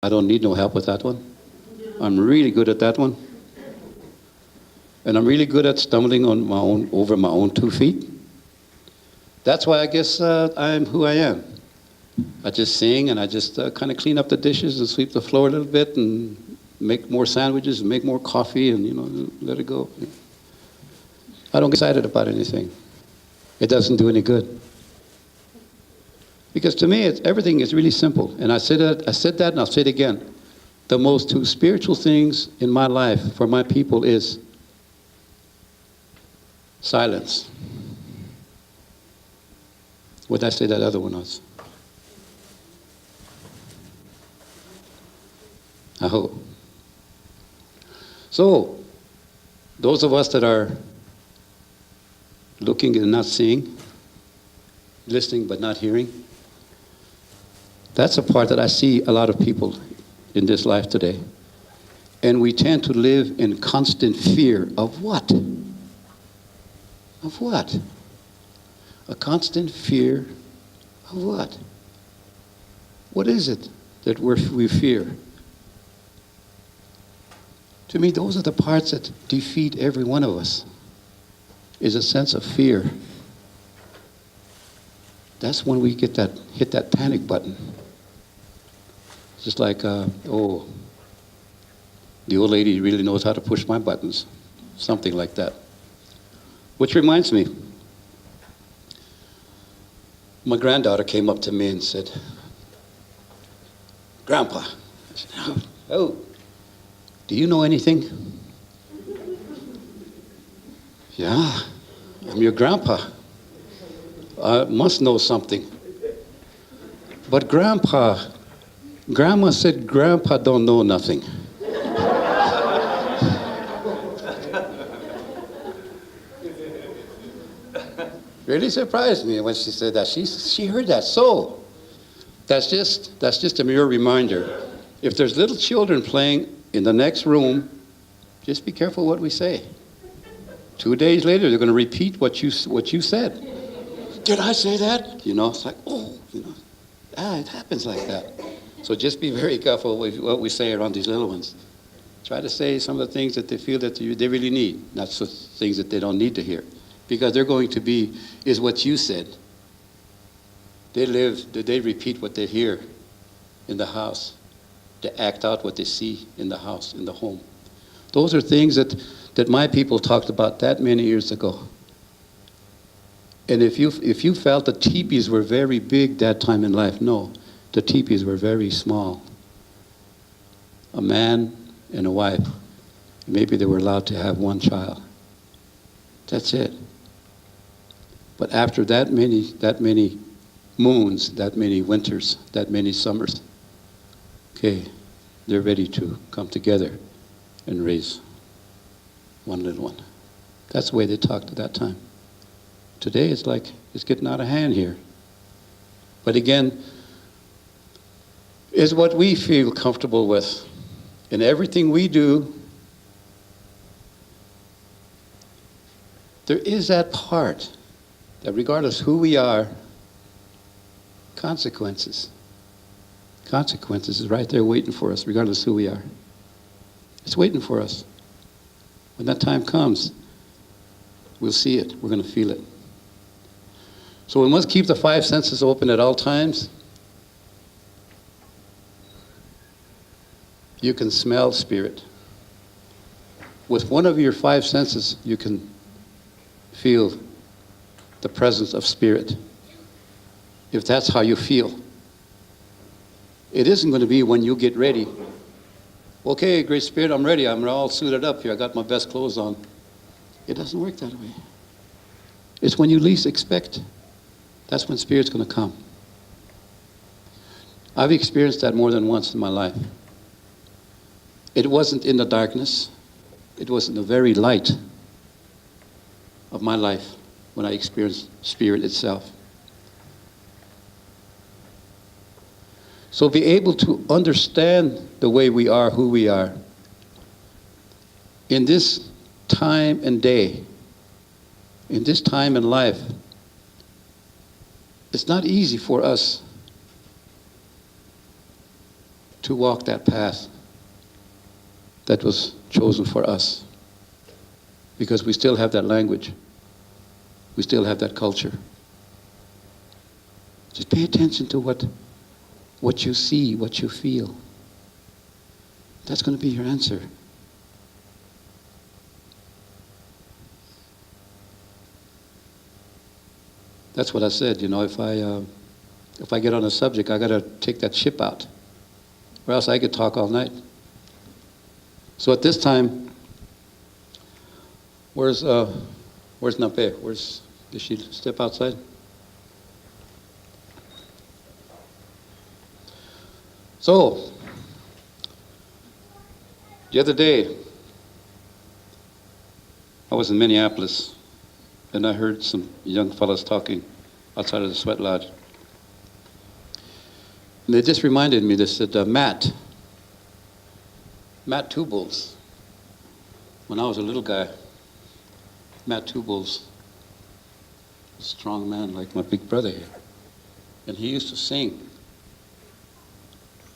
I don't need no help with that one. I'm really good at that one. And I'm really good at stumbling over my own 2 feet. That's why I guess I'm who I am. I just sing and I just kind of clean up the dishes and sweep the floor a little bit and make more sandwiches and make more coffee and, let it go. I don't get excited about anything. It doesn't do any good. Because to me, everything is really simple. And I said that and I'll say it again. The most two spiritual things in my life for my people is silence. What did I say that other one was? I hope. So, those of us that are looking and not seeing, listening but not hearing, that's a part that I see a lot of people in this life today. And we tend to live in constant fear of what? Of what? A constant fear of what? What is it that we fear? To me, those are the parts that defeat every one of us, is a sense of fear. That's when we hit that panic button. Just like, the old lady really knows how to push my buttons. Something like that. Which reminds me, my granddaughter came up to me and said, "Grandpa," I said, "Oh, do you know anything?" "Yeah, I'm your grandpa. I must know something." "But Grandma said Grandpa don't know nothing." Really surprised me when she said that. She heard that. So that's just a mere reminder. If there's little children playing in the next room, just be careful what we say. 2 days later, they're going to repeat what you said. "Did I say that?" It's like, it happens like that. So just be very careful with what we say around these little ones. Try to say some of the things that they feel that they really need, not so things that they don't need to hear. Because they're going to be, is what you said. They repeat what they hear in the house. They act out what they see in the house, in the home. Those are things that my people talked about that many years ago. And if you felt the teepees were very big that time in life, no, the teepees were very small. A man and a wife, maybe they were allowed to have one child. That's it. But after that many moons, that many winters, that many summers, okay, they're ready to come together and raise one little one. That's the way they talked at that time. Today it's like it's getting out of hand here. But again, is what we feel comfortable with. In everything we do, there is that part that regardless who we are, consequences is right there waiting for us, regardless who we are. It's waiting for us. When that time comes, we'll see it. We're going to feel it. So we must keep the 5 senses open at all times. You can smell spirit. With one of your 5 senses, you can feel the presence of spirit. If that's how you feel. It isn't going to be when you get ready. "Okay, Great Spirit, I'm ready. I'm all suited up here. I got my best clothes on." It doesn't work that way. It's when you least expect. That's when Spirit's going to come. I've experienced that more than once in my life. It wasn't in the darkness. It was in the very light of my life when I experienced Spirit itself. So be able to understand the way we are, who we are. In this time and day, in this time in life, it's not easy for us to walk that path that was chosen for us. Because we still have that language. We still have that culture. Just pay attention to what you see, what you feel. That's going to be your answer. That's what I said, if I get on a subject, I got to take that ship out, or else I could talk all night. So at this time, where's Nape? Did she step outside? So, the other day, I was in Minneapolis, and I heard some young fellas talking outside of the sweat lodge. And they just reminded me, they said, Matt Tubles, when I was a little guy, Matt Tubles, a strong man like my big brother here, and he used to sing.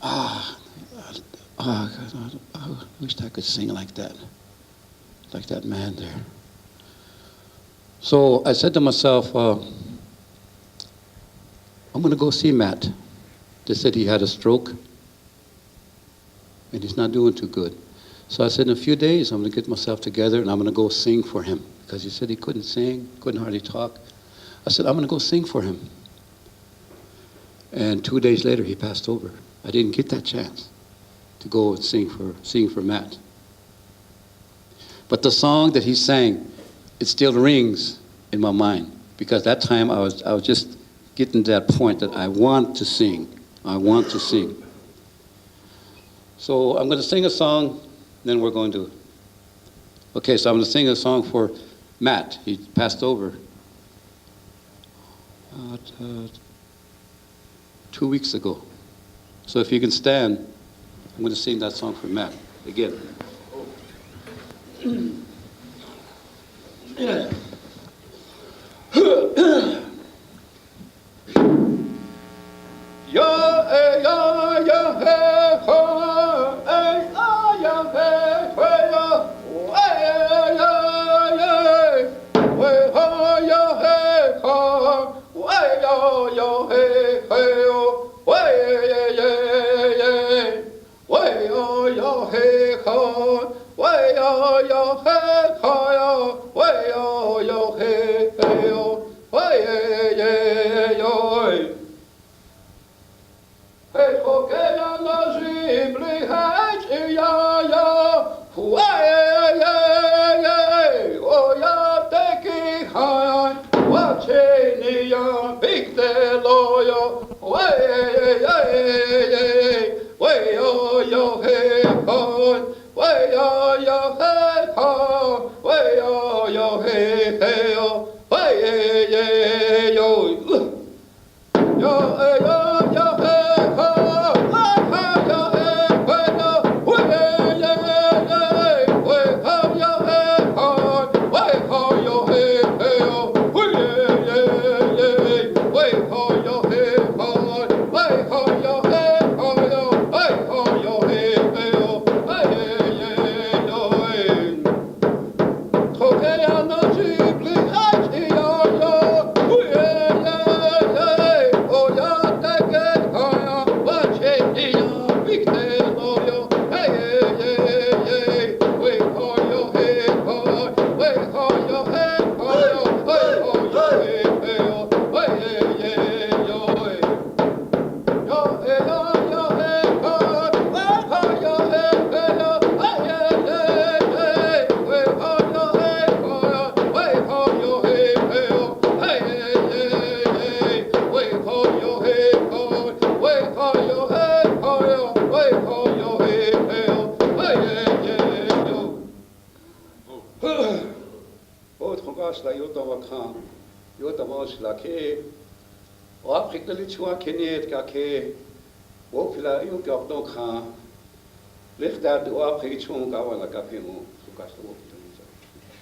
God, I wished I could sing like that man there. So I said to myself, I'm going to go see Matt. They said he had a stroke, and he's not doing too good. So I said, in a few days, I'm going to get myself together, and I'm going to go sing for him. Because he said he couldn't sing, couldn't hardly talk. I said, I'm going to go sing for him. And 2 days later, he passed over. I didn't get that chance to go and sing for Matt. But the song that he sang, it still rings in my mind, because that time I was just getting to that point that I want to sing. I want to sing. So I'm going to sing a song, then we're going to. Okay, so I'm going to sing a song for Matt. He passed over 2 weeks ago. So if you can stand, I'm going to sing that song for Matt again.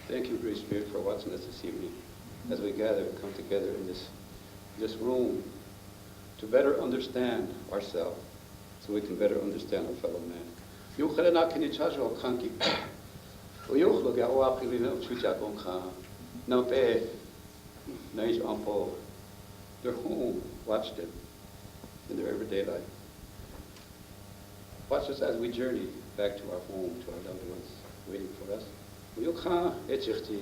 Thank you, Great Spirit, for watching us this evening as we gather and come together in this room to better understand ourselves. so we can better understand our fellow man. Yuchelena can you charge your kanki? Uyuch look at what we know Chujagonka. No pay, nice ample. They're home, watch them in their everyday life. Watch us as we journey back to our home, to our loved ones waiting for us. Uyukha, Echirti,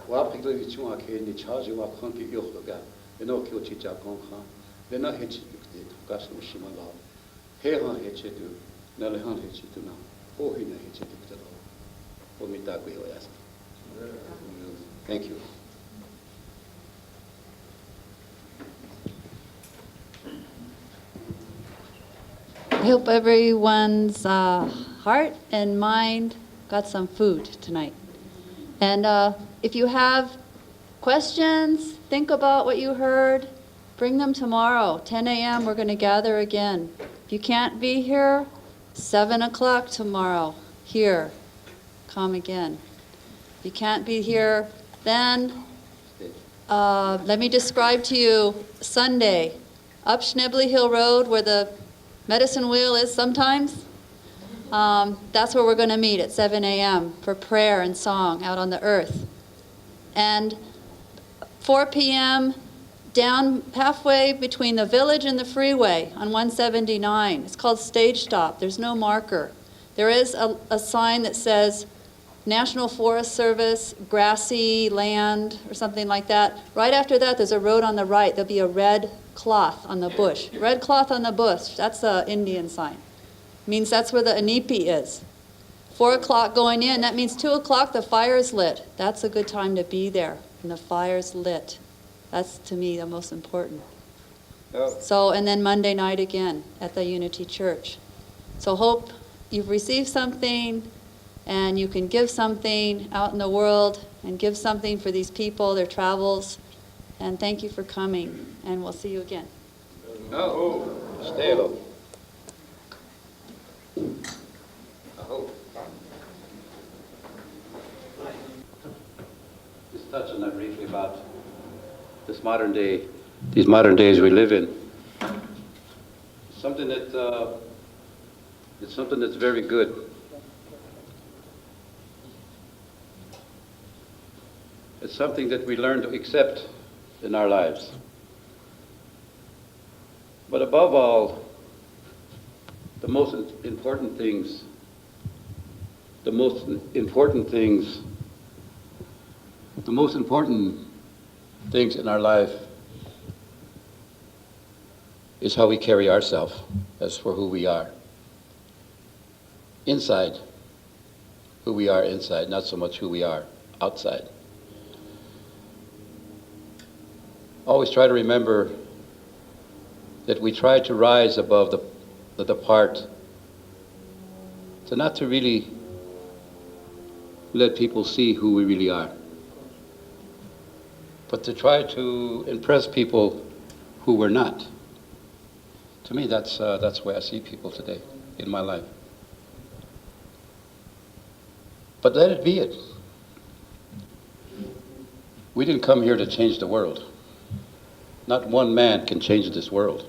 Wapigli Chuake, the charge of Kanki Yuchloga, Enoki Chijagonka, then I hit you, Gasno Shimala, Hehan Hechidu, Nalahan Hechidu now, Ohina Hechidu. Thank you. I hope everyone's heart and mind got some food tonight. And if you have questions, think about what you heard, bring them tomorrow. 10 a.m. we're going to gather again. If you can't be here, 7 o'clock tomorrow, here. Come again. If you can't be here, then let me describe to you Sunday, up Schnebley Hill Road where the medicine wheel is sometimes. That's where we're going to meet at 7 a.m. for prayer and song out on the earth. And 4 p.m. down halfway between the village and the freeway on 179. It's called Stage Stop. There's no marker. There is a sign that says National Forest Service, grassy land, or something like that. Right after that, there's a road on the right. There'll be a red cloth on the bush. Red cloth on the bush, that's the Indian sign. Means that's where the inipi is. 4 o'clock going in, that means 2 o'clock the fire's lit. That's a good time to be there, and the fire's lit. That's, to me, the most important. Oh. So, and then Monday night again at the Unity Church. So hope you've received something, and you can give something out in the world and give something for these people, their travels. And thank you for coming, and we'll see you again. No, stay low. I hope. Just touch on that briefly about this modern day, these modern days we live in. Something that it's something that's very good. It's something that we learn to accept in our lives. But above all, the most important things in our life is how we carry ourselves as for who we are. Inside, who we are inside, not so much who we are outside. Always try to remember that we try to rise above the part, to not to really let people see who we really are, but to try to impress people who we're not. To me, that's the way I see people today in my life. But let it be it. We didn't come here to change the world. Not one man can change this world.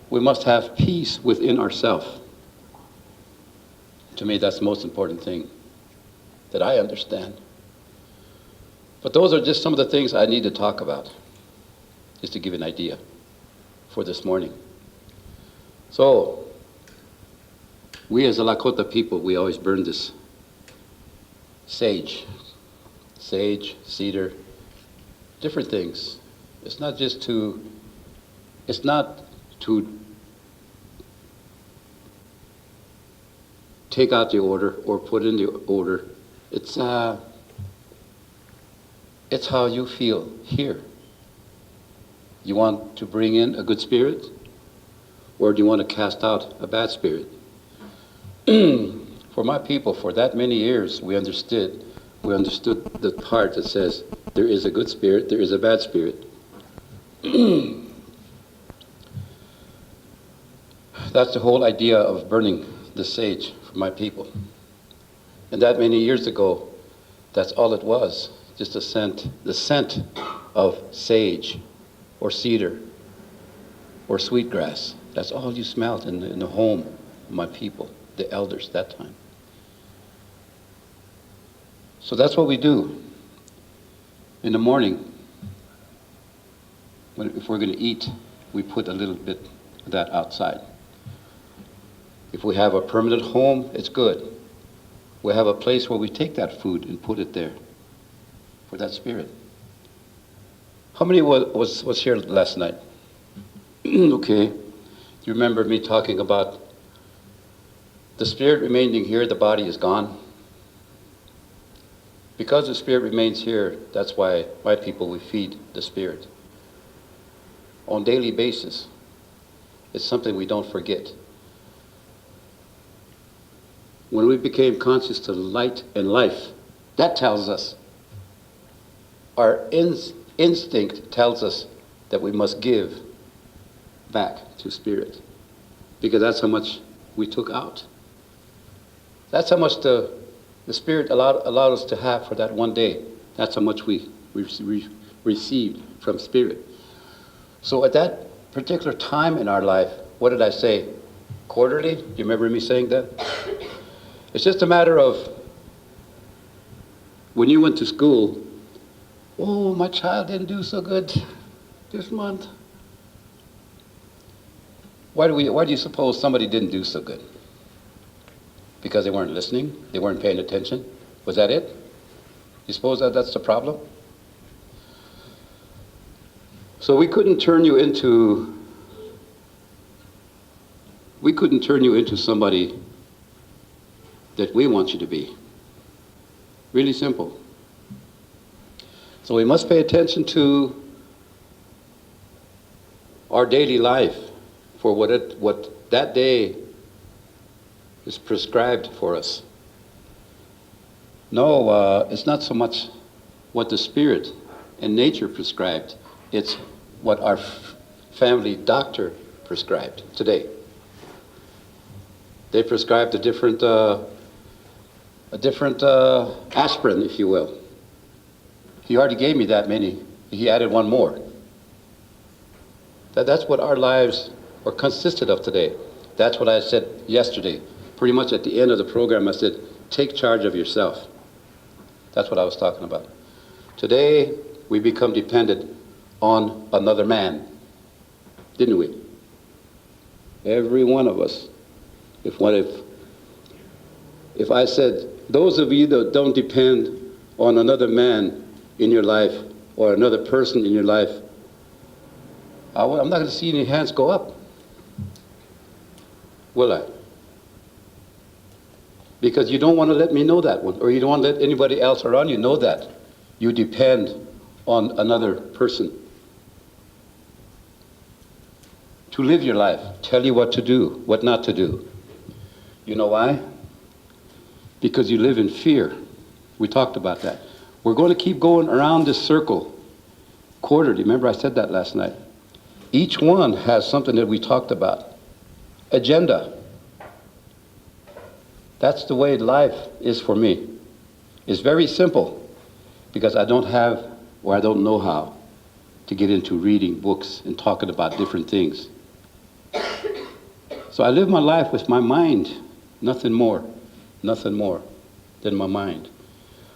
We must have peace within ourselves. To me, that's the most important thing that I understand. But those are just some of the things I need to talk about, just to give an idea for this morning. So, we as a Lakota people, we always burn this sage, cedar, different things. It's not to take out the odor or put in the odor. It's how you feel here. You want to bring in a good spirit, or do you want to cast out a bad spirit? For my people, for that many years, we understood the part that says there is a good spirit, there is a bad spirit. That's the whole idea of burning the sage for my people. And that many years ago, that's all it was, just the scent of sage or cedar or sweetgrass. That's all you smelled in the home of my people, the elders that time. So that's what we do. In the morning, if we're going to eat, we put a little bit of that outside. If we have a permanent home, it's good. We have a place where we take that food and put it there for that spirit. How many was here last night? Okay. Do you remember me talking about the spirit remaining here, the body is gone? Because the spirit remains here, that's why my people, we feed the spirit on a daily basis. It's something we don't forget. When we became conscious to light and life, that tells us, our instinct tells us that we must give back to spirit, because that's how much we took out. That's how much the spirit allowed us to have for that one day. That's how much we received from spirit. So at that particular time in our life, what did I say? Quarterly? Do you remember me saying that? It's just a matter of when you went to school, oh, my child didn't do so good this month. Why do you suppose somebody didn't do so good? Because they weren't listening? They weren't paying attention? Was that it? You suppose that's the problem? So we couldn't turn you into somebody that we want you to be. Really simple. So we must pay attention to our daily life for what that day is prescribed for us. No, it's not so much what the spirit and nature prescribed. It's what our family doctor prescribed today. They prescribed a different aspirin, if you will. He already gave me that many. He added one more. That's what our lives are consisted of today. That's what I said yesterday. Pretty much at the end of the program, I said, take charge of yourself. That's what I was talking about. Today, we become dependent on another man, didn't we? Every one of us. If I said, those of you that don't depend on another man in your life or another person in your life, I'm not going to see any hands go up. Will I? Because you don't want to let me know that one, or you don't want to let anybody else around you know that. You depend on another person to live your life, tell you what to do, what not to do. You know why? Because you live in fear. We talked about that. We're going to keep going around this circle quarterly. Remember I said that last night. Each one has something that we talked about. Agenda. That's the way life is for me. It's very simple because I don't have, or I don't know how to get into reading books and talking about different things. So I live my life with my mind, nothing more than my mind.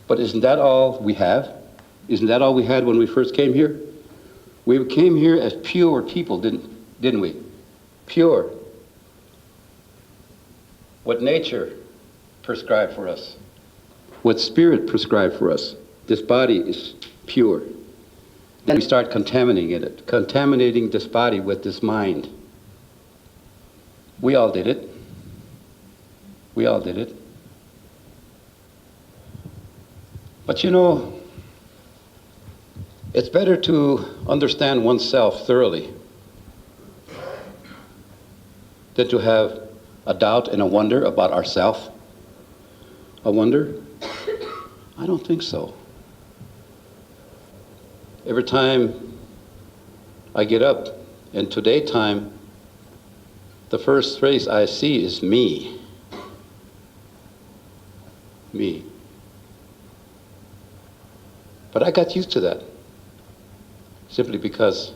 But isn't that all we have? Isn't that all we had when we first came here? We came here as pure people, didn't we? Pure. What nature prescribed for us, what spirit prescribed for us. This body is pure. Then we start contaminating this body with this mind. We all did it. We all did it. But you know, it's better to understand oneself thoroughly than to have a doubt and a wonder about ourselves. A wonder? I don't think so. Every time I get up, and today time, the first phrase I see is me. Me. But I got used to that. simply because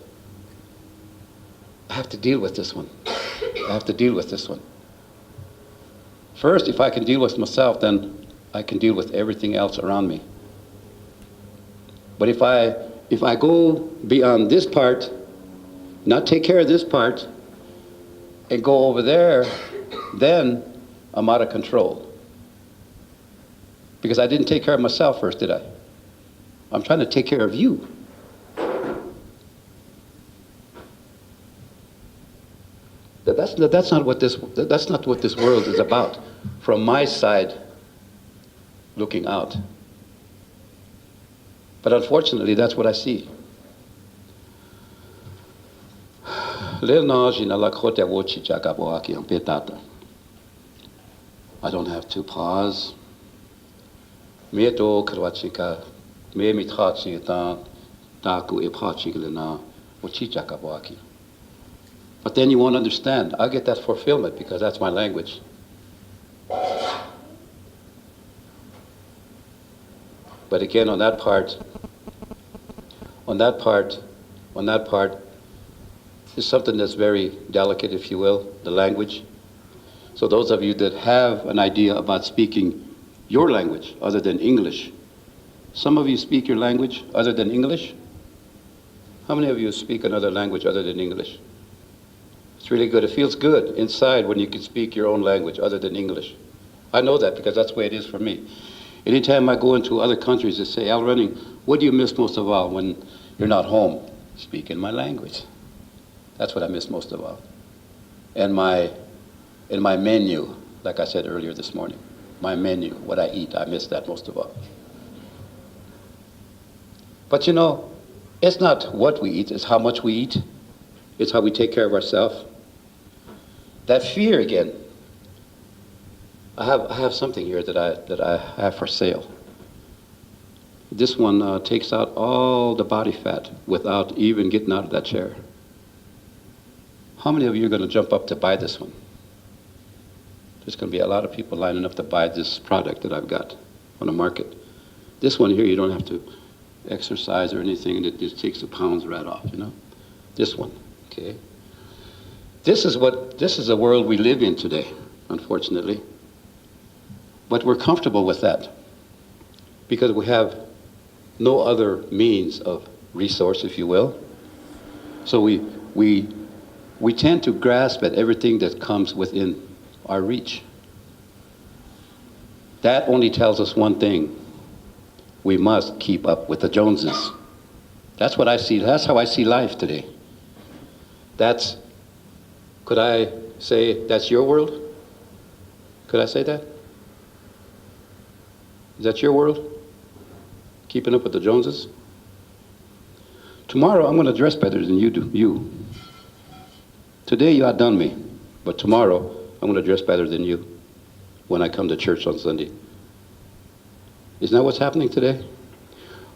I have to deal with this one. I have to deal with this one. First, if I can deal with myself, then I can deal with everything else around me. But if I go beyond this part, not take care of this part, and go over there, then I'm out of control. Because I didn't take care of myself first, did I? I'm trying to take care of you. That's not what this world is about, from my side looking out. But unfortunately, that's what I see. I don't have to pause. But then you won't understand. I'll get that fulfillment because that's my language. But again, on that part is something that's very delicate, if you will, the language. So those of you that have an idea about speaking your language other than English, some of you speak your language other than English? How many of you speak another language other than English? It's really good. It feels good inside when you can speak your own language other than English. I know that because that's the way it is for me. Anytime I go into other countries, they say, Al Running, what do you miss most of all when you're not home? Speaking my language. That's what I miss most of all. And my menu, like I said earlier this morning, my menu, what I eat, I miss that most of all. But you know, it's not what we eat, it's how much we eat. It's how we take care of ourselves. That fear again. I have something here that I have for sale. This one takes out all the body fat without even getting out of that chair. How many of you are going to jump up to buy this one? There's going to be a lot of people lining up to buy this product that I've got on the market. This one here, you don't have to exercise or anything, and it just takes the pounds right off, you know? This one, okay? This is the world we live in today, unfortunately. But we're comfortable with that because we have no other means of resource, if you will. So we tend to grasp at everything that comes within our reach. That only tells us one thing. We must keep up with the Joneses. That's what I see. That's how I see life today. Could I say that's your world? Could I say that? Is that your world? Keeping up with the Joneses? Tomorrow I'm going to dress better than you do. Today you outdone me, but tomorrow I'm going to dress better than you when I come to church on Sunday. Isn't that what's happening today?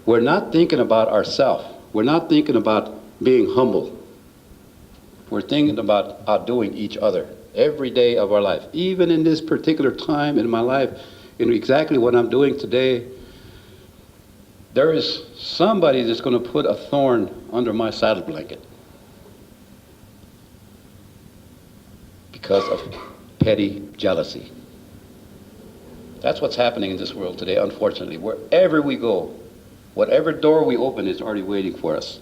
We're not thinking about ourselves. We're not thinking about being humble. We're thinking about outdoing each other every day of our life. Even in this particular time in my life, in exactly what I'm doing today, there is somebody that's going to put a thorn under my saddle blanket because of petty jealousy. That's what's happening in this world today, unfortunately. Wherever we go, whatever door we open is already waiting for us.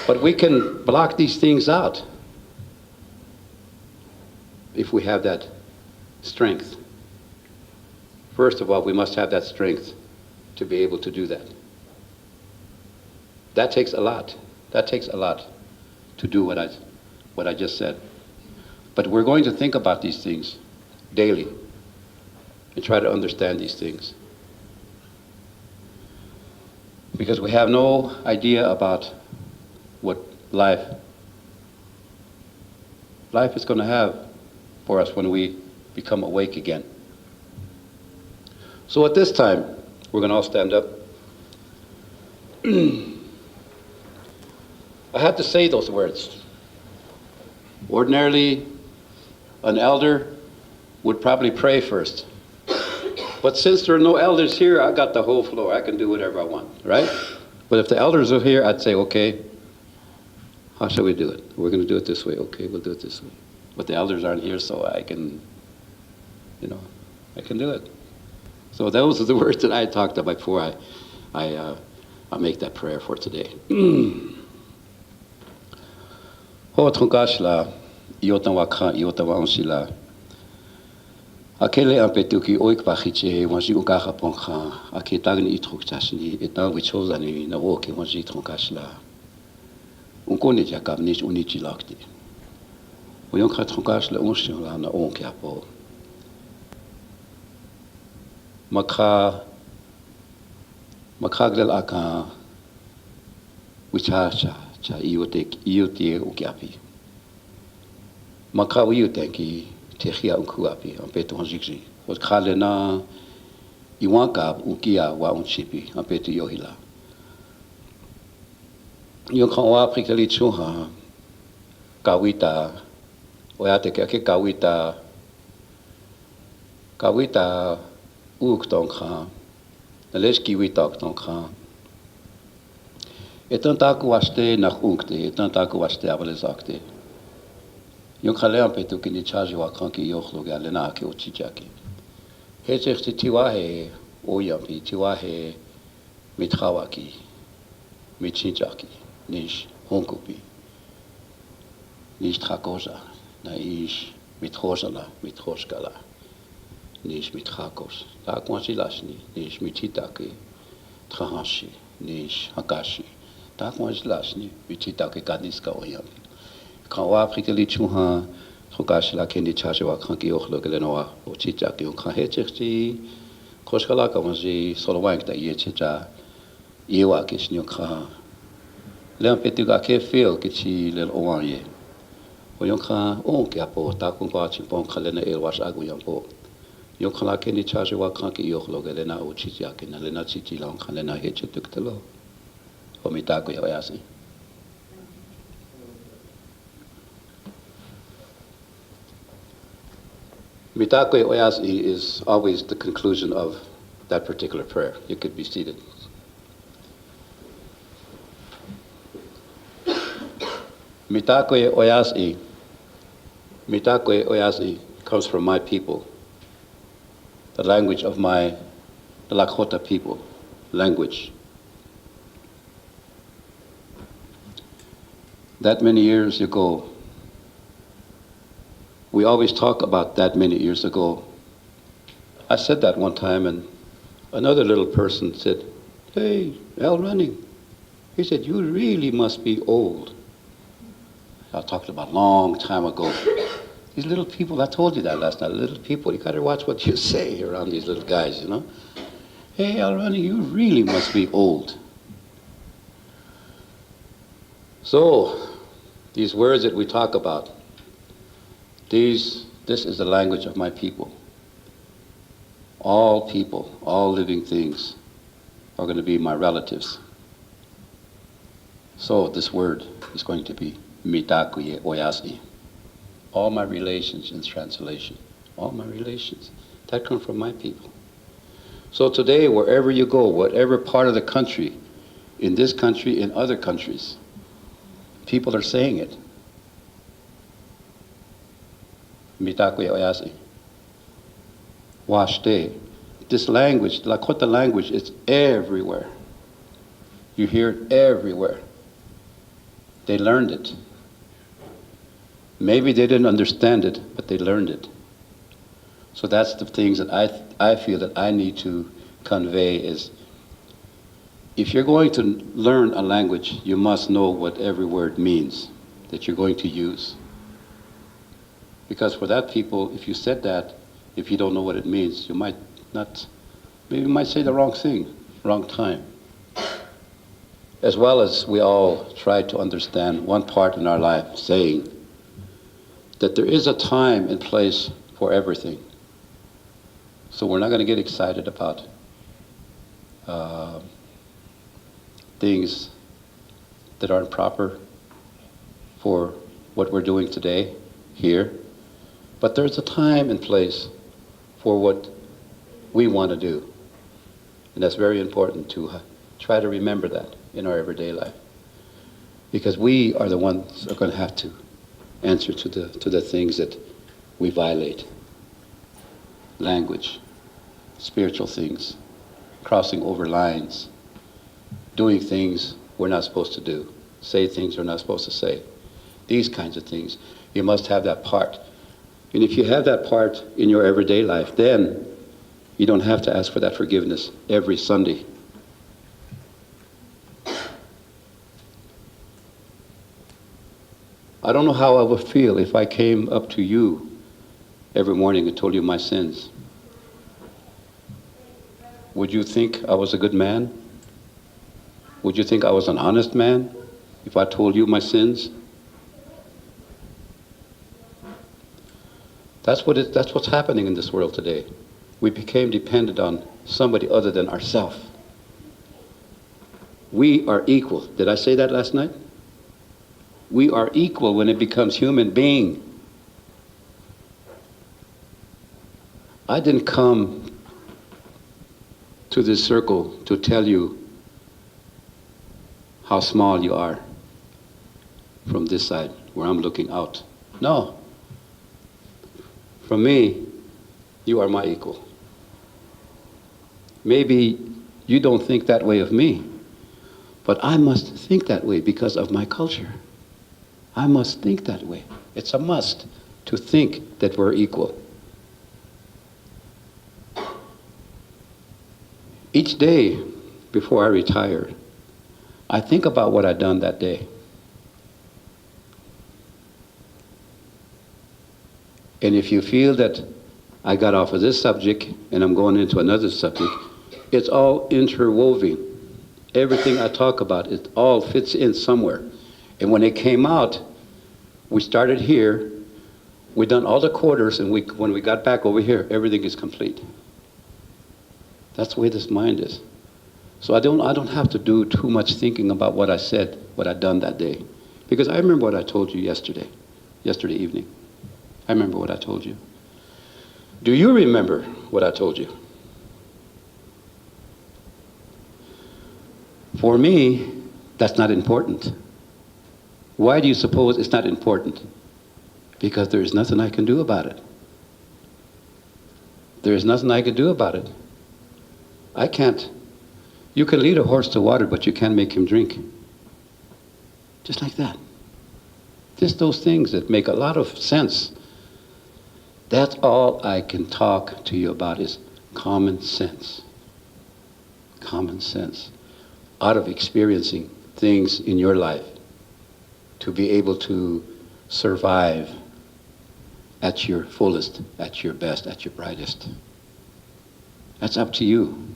But we can block these things out if we have that strength. First of all, we must have that strength to be able to do that. That takes a lot. That takes a lot to do what I just said. But we're going to think about these things daily and try to understand these things. Because we have no idea about what life is going to have for us when we become awake again. So at this time, we're going to all stand up. I have to say those words. Ordinarily, an elder would probably pray first. But since there are no elders here, I got the whole floor. I can do whatever I want, right? But if the elders are here, I'd say, okay, how shall we do it? We're going to do it this way. Okay, we'll do it this way. But the elders aren't here, so I can do it. So those are the words that I talked about before I make that prayer for today. Ho tongashla iota waka iota wansila. Akele ampetuki oik pachiche wanji ukaha ponka aketagni itruk chasni etan wichozani na woke wanji tongashla. Unkoni jakab nish unichi lakti. Uyonka tongashla unshila na onkiapo. Makaglel aka wichacha cha iote ukiapi. Maka uitenki techia unkuapi ampetu hanjiksi. Wat khale na iwankab ukia wa unchipi ampetu yohila. Yonka wa prikali chuha kawita oyate ke kawita ook tongkha, naleski witak tongkha. Etan taku waste nach unkte, etan taku waste abalezakte. Yung khaleam petu kini charge wa khanki yokhlo gale na ke ochichaki. Hechechti tiwahe oyampi tiwahe mitkhawaki, mitchinchaki, nish honkupi. Nish thakosa, na ish mitkhosala, mithoskala. Nish mitchakos, takwansilashni, nish mititake, trahashi, nish hakashi, takwansilashni, mititake kadiska oyami. Kawa prikali chuha, trokashla kendi chajewa kanki ochlo gelenoa, ochichaki on hechechti, koskala kamanji, solowank da yechicha, yewa kishnyoka. Lempetuga ke feel kichi lel owanie. Oyonka onkiapo, takunga chimpon kalena elwash aguyampo. Yung khalake ni charge wa khanki yokhlo gelena uchichi akina lena chichi lang khalena heche tuktelo omita ko yasi mitako oyasi is always the conclusion of that particular prayer. You could be seated. Mitako oyasi comes from my people. The language of the Lakota people, language. That many years ago, we always talk about that many years ago. I said that one time, and another little person said, "Hey, Al Running," he said, "you really must be old." I talked about a long time ago. These little people, I told you that last night, little people, you gotta watch what you say around these little guys, you know. Hey, Alrani, you really must be old. So, these words that we talk about, this is the language of my people. All people, all living things are going to be my relatives. So this word is going to be mitakuye oyasi. All my relations in translation. All my relations. That come from my people. So today, wherever you go, whatever part of the country, in this country, in other countries, people are saying it. Mitakuye oyasi. Washte. This language, the Lakota language, is everywhere. You hear it everywhere. They learned it. Maybe they didn't understand it, but they learned it. So that's the things that I feel that I need to convey is, if you're going to learn a language, you must know what every word means that you're going to use. Because for that people, if you said that, if you don't know what it means, you might not, maybe you might say the wrong thing, wrong time. As well as we all try to understand one part in our life, saying that there is a time and place for everything. So we're not going to get excited about things that aren't proper for what we're doing today, here. But there's a time and place for what we want to do. And that's very important to try to remember that. in our everyday life. Because we are the ones that are going to have to answer to the things that we violate. Language, spiritual things, crossing over lines, doing things we're not supposed to do, say things we're not supposed to say. These kinds of things. You must have that part. And if you have that part in your everyday life, then you don't have to ask for that forgiveness every Sunday. I don't know how I would feel if I came up to you every morning and told you my sins. Would you think I was a good man? Would you think I was an honest man if I told you my sins? That's what's happening in this world today. We became dependent on somebody other than ourselves. We are equal. Did I say that last night? We are equal when it becomes human being. I didn't come to this circle to tell you how small you are from this side where I'm looking out. No. From me, you are my equal. Maybe you don't think that way of me, but I must think that way because of my culture. I must think that way. It's a must to think that we're equal. Each day before I retire, I think about what I've done that day. And if you feel that I got off of this subject and I'm going into another subject, it's all interwoven. Everything I talk about, it all fits in somewhere. And when it came out, we started here, we done all the quarters, and when we got back over here, everything is complete. That's the way this mind is. So I don't have to do too much thinking about what I said, what I done that day. Because I remember what I told you yesterday evening. I remember what I told you. Do you remember what I told you? For me, that's not important. Why do you suppose it's not important? Because there is nothing I can do about it. There is nothing I can do about it. I can't. You can lead a horse to water, but you can't make him drink. Just like that. Just those things that make a lot of sense. That's all I can talk to you about is common sense. Common sense. Out of experiencing things in your life to be able to survive at your fullest, at your best, at your brightest. That's up to you.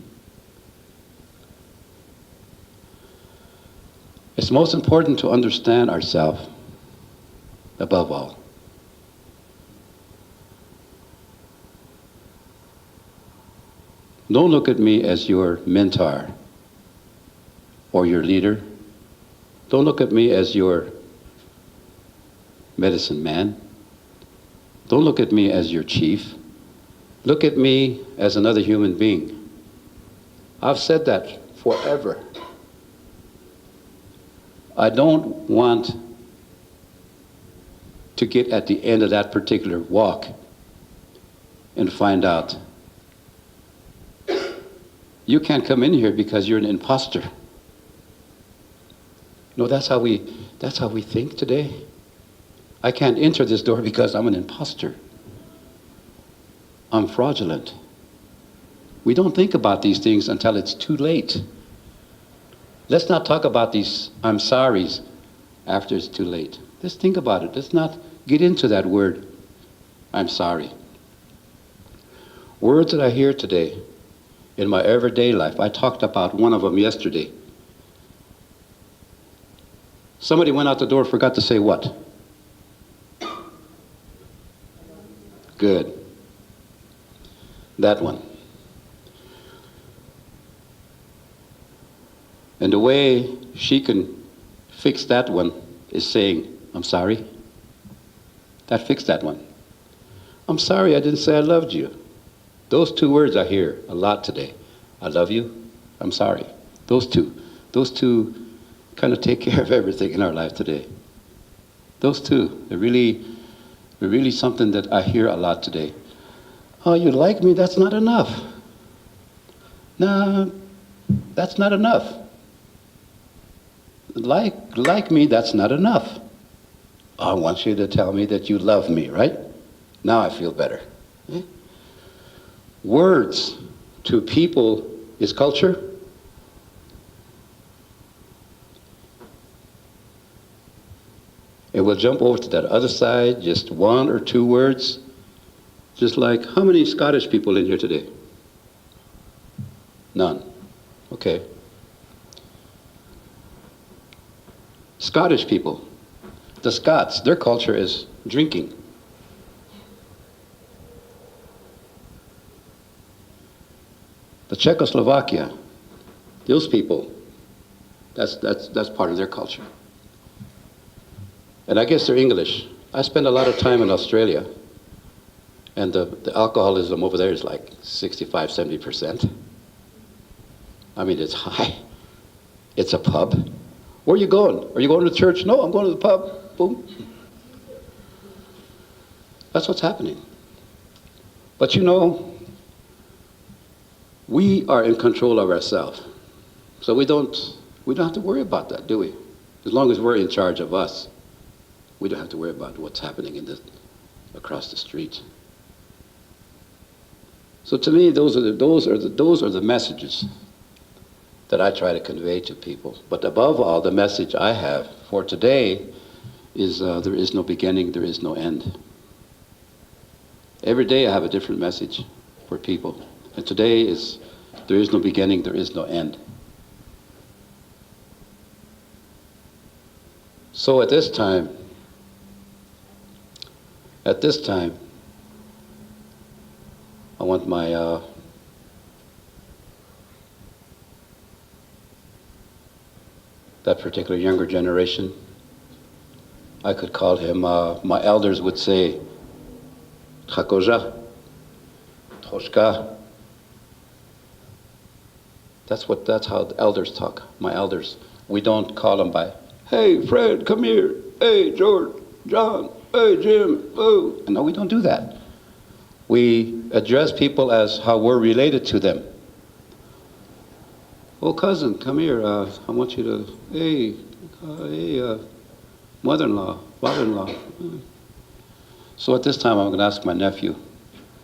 It's most important to understand ourselves above all. Don't look at me as your mentor or your leader. Don't look at me as your medicine man. Don't look at me as your chief. Look at me as another human being. I've said that forever. I don't want to get at the end of that particular walk and find out you can't come in here because you're an imposter. No, that's how we think today. I can't enter this door because I'm an imposter. I'm fraudulent. We don't think about these things until it's too late. Let's not talk about these I'm sorries after it's too late. Let's think about it. Let's not get into that word, I'm sorry. Words that I hear today in my everyday life, I talked about one of them yesterday. Somebody went out the door, forgot to say what? Good. That one. And the way she can fix that one is saying, I'm sorry. That fixed that one. I'm sorry I didn't say I loved you. Those two words I hear a lot today. I love you, I'm sorry. Those two kind of take care of everything in our life today. Those two, they're really something that I hear a lot today. Oh, you like me? That's not enough. No, that's not enough. Like me, that's not enough. I want you to tell me that you love me, right? Now I feel better. Eh? Words to people is culture. And we'll jump over to that other side, just one or two words. Just like, how many Scottish people in here today? None. Okay. Scottish people. The Scots, their culture is drinking. The Czechoslovakia, those people, that's part of their culture. And I guess they're English. I spend a lot of time in Australia, and the alcoholism over there is like 65, 70%. I mean, it's high. It's a pub. Where are you going? Are you going to church? No, I'm going to the pub. Boom. That's what's happening. But you know, we are in control of ourselves. So we don't have to worry about that, do we? As long as we're in charge of us, we don't have to worry about what's happening across the street. So to me, those are the messages that I try to convey to people. But above all, the message I have for today is there is no beginning, there is no end. Every day I have a different message for people. And today is, there is no beginning, there is no end. So at this time, I want my that particular younger generation, I could call him, my elders would say, Tchakoja, Toshka. That's how the elders talk, my elders. We don't call them by, hey, Fred, come here. Hey, George, John, hey, Jim, oh. No, we don't do that. We address people as how we're related to them. Oh, cousin, come here. I want you to, hey, mother-in-law, father-in-law. So at this time, I'm going to ask my nephew,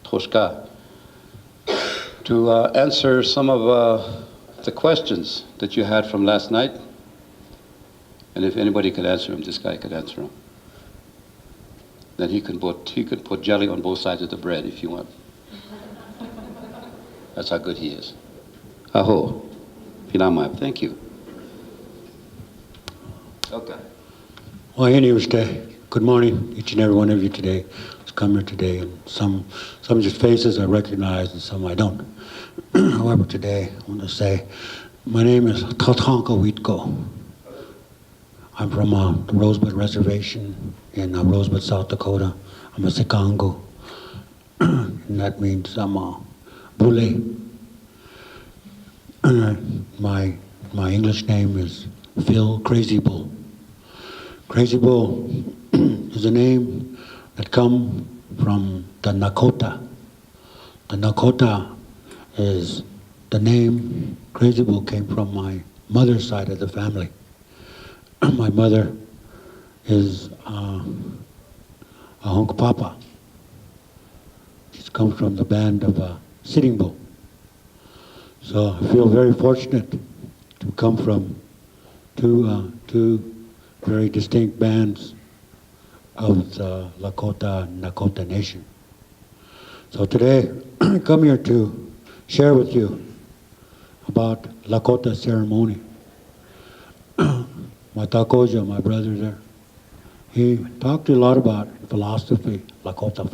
Toshka, to answer some of the questions that you had from last night. And if anybody could answer them, this guy could answer them. Then he could put jelly on both sides of the bread if you want. That's how good he is. Aho. Pinamai. Thank you. Okay. Well, anyways, good morning, each and every one of you today who's come here today. And some of your faces I recognize and some I don't. However, today I want to say, my name is Tatanka Witko. I'm from the Rosebud Reservation in Rosebud, South Dakota. I'm a Sikango, and that means I'm a Bule. My English name is Phil Crazy Bull. Crazy Bull is a name that comes from the Lakota. The Lakota is the name. Crazy Bull came from my mother's side of the family. My mother is a Hunkpapa. She comes from the band of Sitting Bull. So I feel very fortunate to come from two very distinct bands of the Lakota Nation. So today I come here to share with you about Lakota ceremony. My Takoja, my brother there, he talked a lot about philosophy, Lakota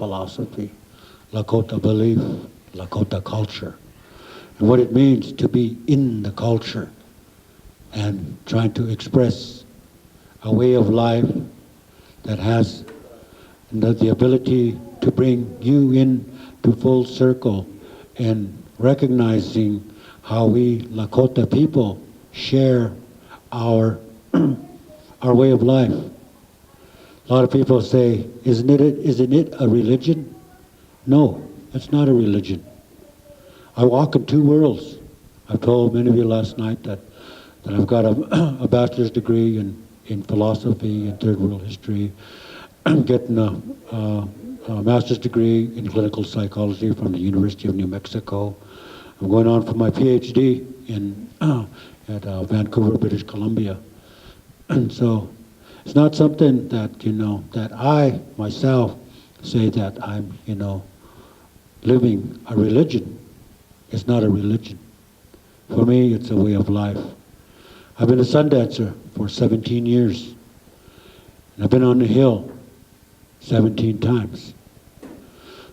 belief, Lakota culture, and what it means to be in the culture and trying to express a way of life that has the ability to bring you in to full circle and recognizing how we Lakota people share our our way of life. A lot of people say, isn't it a religion? No, it's not a religion. I walk in two worlds. I told many of you last night that I've got a bachelor's degree in philosophy and third world history. I'm getting a master's degree in clinical psychology from the University of New Mexico. I'm going on for my PhD at Vancouver, British Columbia. And so it's not something that, that I myself say that I'm, living a religion. It's not a religion. For me, it's a way of life. I've been a sun dancer for 17 years. And I've been on the hill 17 times.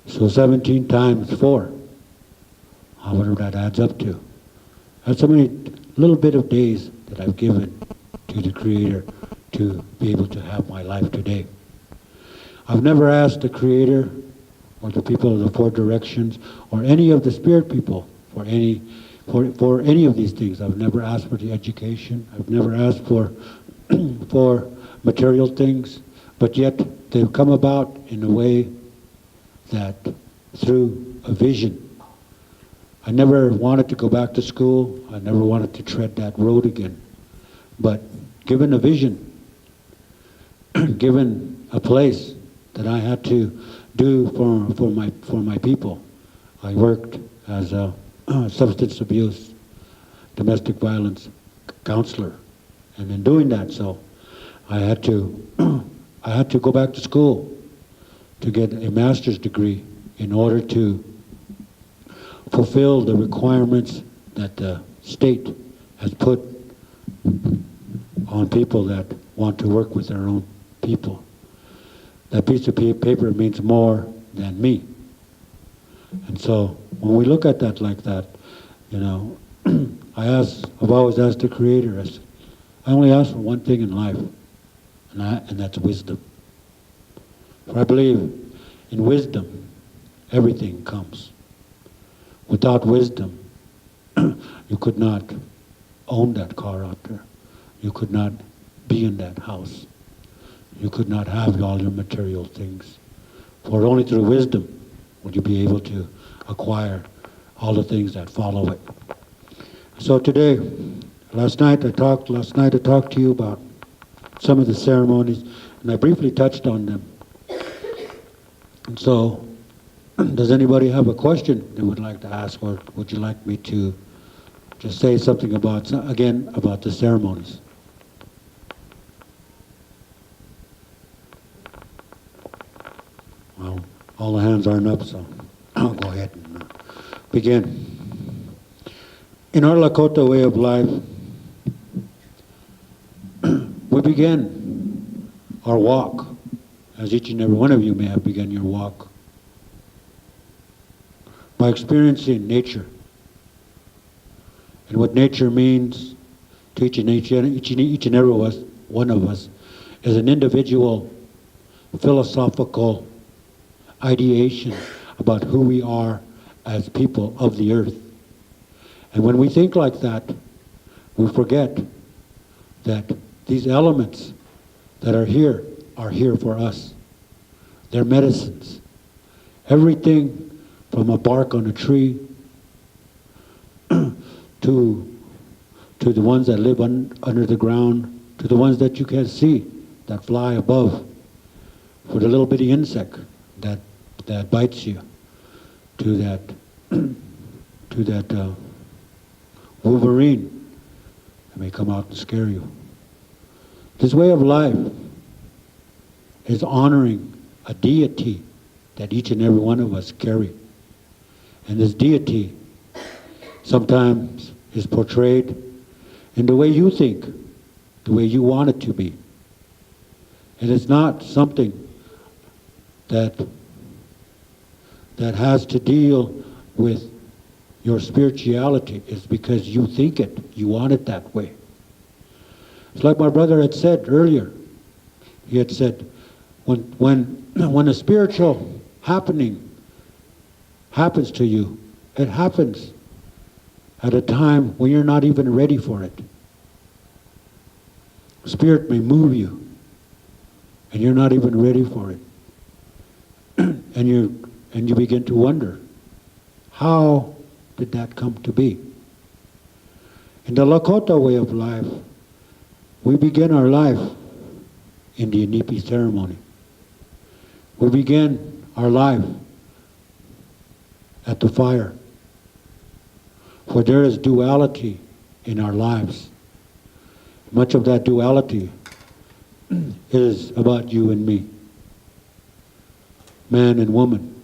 So 17 times 4, however that adds up to. That's so many little bit of days that I've given to the Creator to be able to have my life today. I've never asked the Creator or the people of the Four Directions or any of the spirit people for any of these things. I've never asked for the education. I've never asked for for material things, but yet they've come about in a way that through a vision. I never wanted to go back to school. I never wanted to tread that road again. But given a vision, given a place that I had to do for my people, I worked as a substance abuse, domestic violence counselor, and in doing that, so I had to go back to school to get a master's degree in order to fulfill the requirements that the state has put on people that want to work with their own people. That piece of paper means more than me. And so when we look at that like that, I've always asked the Creator, I only ask for one thing in life, and that's wisdom. For I believe in wisdom, everything comes. Without wisdom, you could not own that car out there. You could not be in that house. You could not have all your material things. For only through wisdom would you be able to acquire all the things that follow it. So today, last night I talked to you about some of the ceremonies, and I briefly touched on them. And so, does anybody have a question they would like to ask, or would you like me to just say something about the ceremonies? Well, all the hands aren't up, so I'll go ahead and begin. In our Lakota way of life, we begin our walk, as each and every one of you may have begun your walk, by experiencing nature. And what nature means to each and every one of us is an individual philosophical ideation about who we are as people of the earth. And when we think like that, we forget that these elements that are here for us. They're medicines. Everything from a bark on a tree to the ones that live under the ground, to the ones that you can see that fly above, for the little bitty insect that bites you, to that Wolverine that may come out and scare you. This way of life is honoring a deity that each and every one of us carry. And this deity sometimes is portrayed in the way you think, the way you want it to be. And it's not something that has to deal with your spirituality. It's because you think it, you want it that way. It's like my brother had said earlier. He had said, when a spiritual happening happens to you, it happens at a time when you're not even ready for it. Spirit may move you, and you're not even ready for it. and you begin to wonder, how did that come to be? In the Lakota way of life, we begin our life in the Inipi ceremony. We begin our life at the fire. For there is duality in our lives. Much of that duality is about you and me. Man and woman,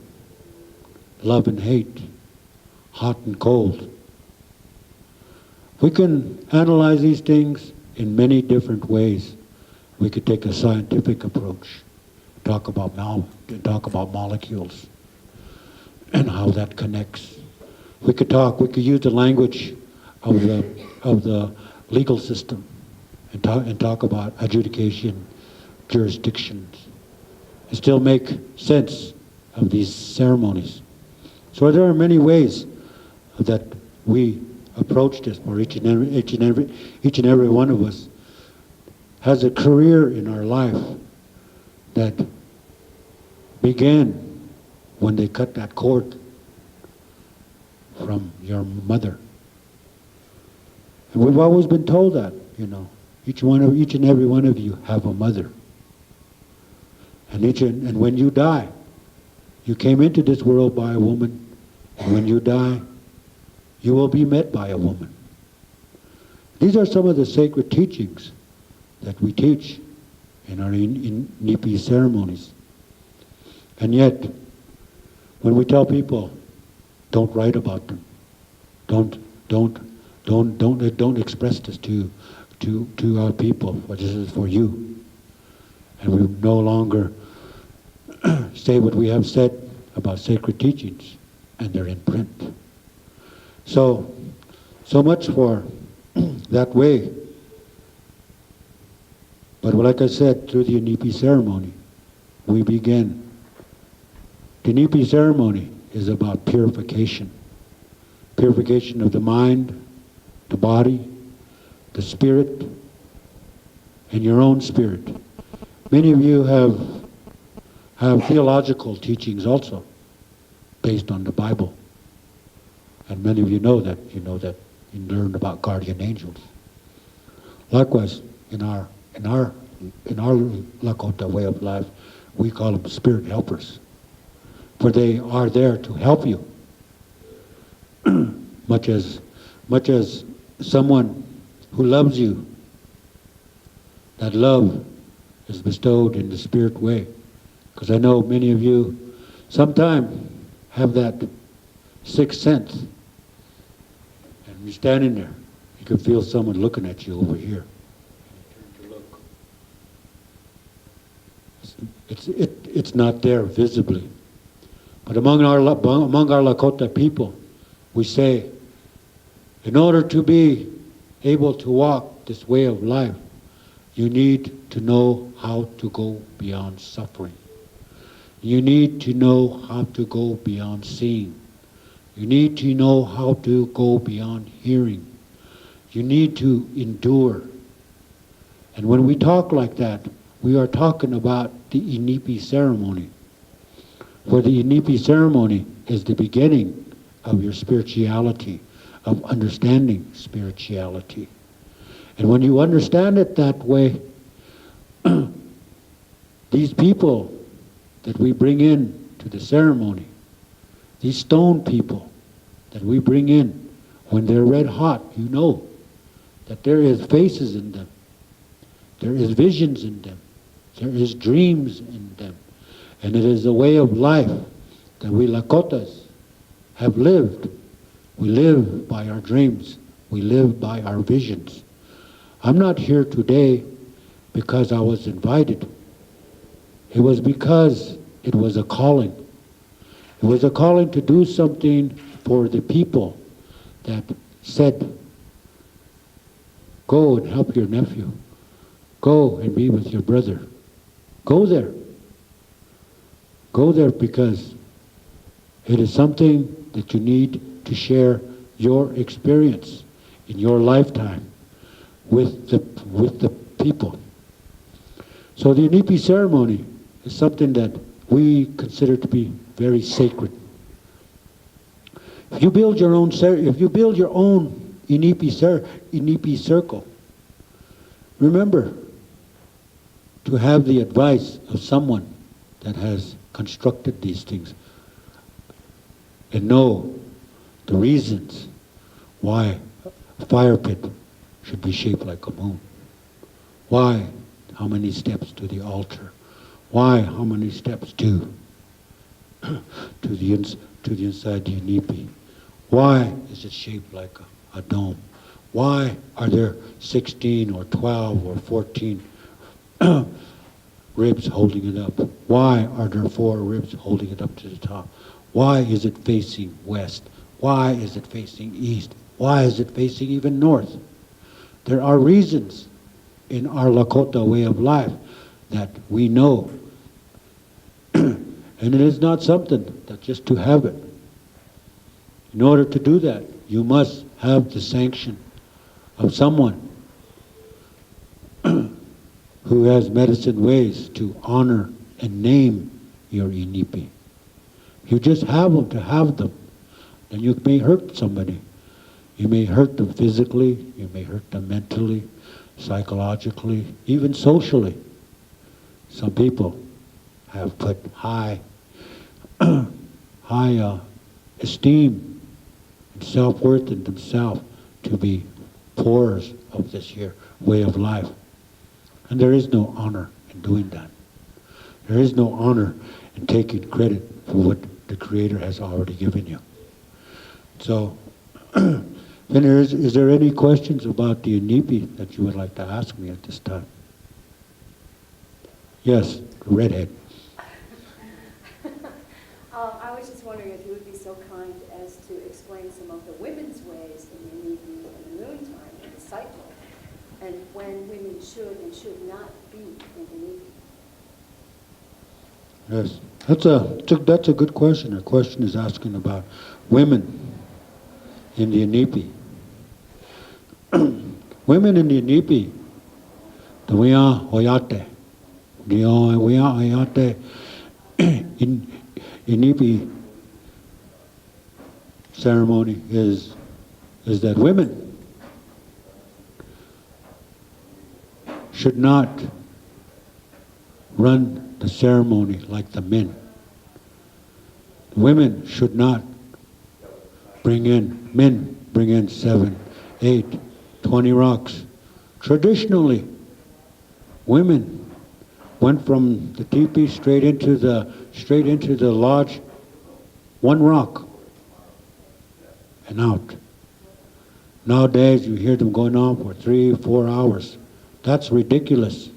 love and hate, hot and cold. We can analyze these things in many different ways. We could take a scientific approach, talk about molecules and how that connects. We could use the language of the legal system and talk about adjudication, jurisdictions, and still make sense of these ceremonies. So there are many ways that we approach this, for each and every one of us has a career in our life that began when they cut that cord from your mother. And we've always been told that, each and every one of you have a mother. And when you die, you came into this world by a woman, and when you die, you will be met by a woman. These are some of the sacred teachings that we teach in our Nipi ceremonies. And yet, when we tell people, don't write about them, don't express this to our people, but this is for you. And we no longer say what we have said about sacred teachings, and they're in print. So much for that way. But like I said, through the Nipi ceremony, we begin. The Nipi ceremony is about purification. Purification of the mind, the body, the spirit, and your own spirit. Many of you have theological teachings also, based on the Bible. And many of you know that you learned about guardian angels. Likewise, in our Lakota way of life, we call them spirit helpers, for they are there to help you. much as someone who loves you, that love is bestowed in the spirit way. Because I know many of you sometimes have that sixth sense. And you're standing there, you can feel someone looking at you over here. And you turn to look. It's not there visibly. But among our Lakota people, we say, in order to be able to walk this way of life, you need to know how to go beyond suffering. You need to know how to go beyond seeing. You need to know how to go beyond hearing. You need to endure. And when we talk like that, we are talking about the Inipi ceremony. For the Inipi ceremony is the beginning of your spirituality, of understanding spirituality. And when you understand it that way, these people that we bring in to the ceremony, these stone people that we bring in, when they're red hot, you know that there is faces in them, there is visions in them, there is dreams in them, and it is a way of life that we Lakotas have lived. We live by our dreams, we live by our visions. I'm not here today because I was invited. It was because it was a calling. It was a calling to do something for the people that said, go and help your nephew. Go and be with your brother. Go there. Go there because it is something that you need to share your experience in your lifetime with people. So the Inipi ceremony is something that we consider to be very sacred. If you build your own Inipi circle, remember to have the advice of someone that has constructed these things and know the reasons why a fire pit should be shaped like a moon. Why? How many steps to the altar? Why? How many steps to the inside the Inipi? Why is it shaped like a dome? Why are there 16 or 12 or 14 ribs holding it up? Why are there 4 ribs holding it up to the top? Why is it facing west? Why is it facing east? Why is it facing even north? There are reasons in our Lakota way of life that we know. And it is not something that just to have it. In order to do that, you must have the sanction of someone who has medicine ways to honor and name your Inipi. You just have them to have them, then you may hurt somebody. You may hurt them physically, you may hurt them mentally, psychologically, even socially. Some people have put high esteem and self-worth in themselves to be pourers of this here way of life. And there is no honor in doing that. There is no honor in taking credit for what the Creator has already given you. So, is there any questions about the Inipi that you would like to ask me at this time? Yes, the redhead. I was just wondering if you would be so kind as to explain some of the women's ways in the Inipi and the noontime and the cycle, and when women should and should not be in the Inipi. Yes, that's a good question. The question is asking about women in the Inipi. Women in the Inipi, the Wia Oyate, the Wia Oyate in Inipi ceremony is that women should not run the ceremony like the men. Women should not men bring in 7, 8, 20 rocks. Traditionally, women went from the teepee straight into the lodge, 1 rock, and out. Nowadays, you hear them going on for 3, 4 hours. That's ridiculous.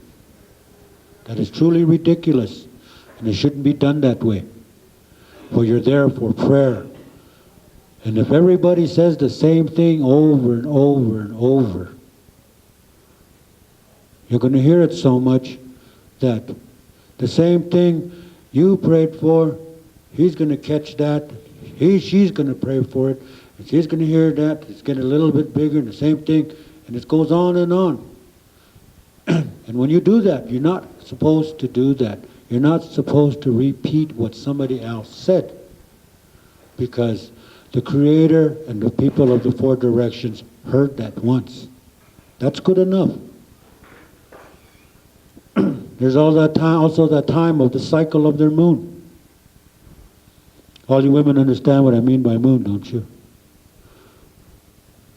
That is truly ridiculous, and it shouldn't be done that way. For you're there for prayer. And if everybody says the same thing over and over and over, you're going to hear it so much that the same thing you prayed for, he's going to catch that, she's going to pray for it, and she's going to hear that, it's getting a little bit bigger, and the same thing, and it goes on and on. And when you do that, you're not supposed to do that. You're not supposed to repeat what somebody else said, because the Creator and the people of the 4 directions heard that once. That's good enough. There's also that time of the cycle of their moon. All you women understand what I mean by moon, don't you?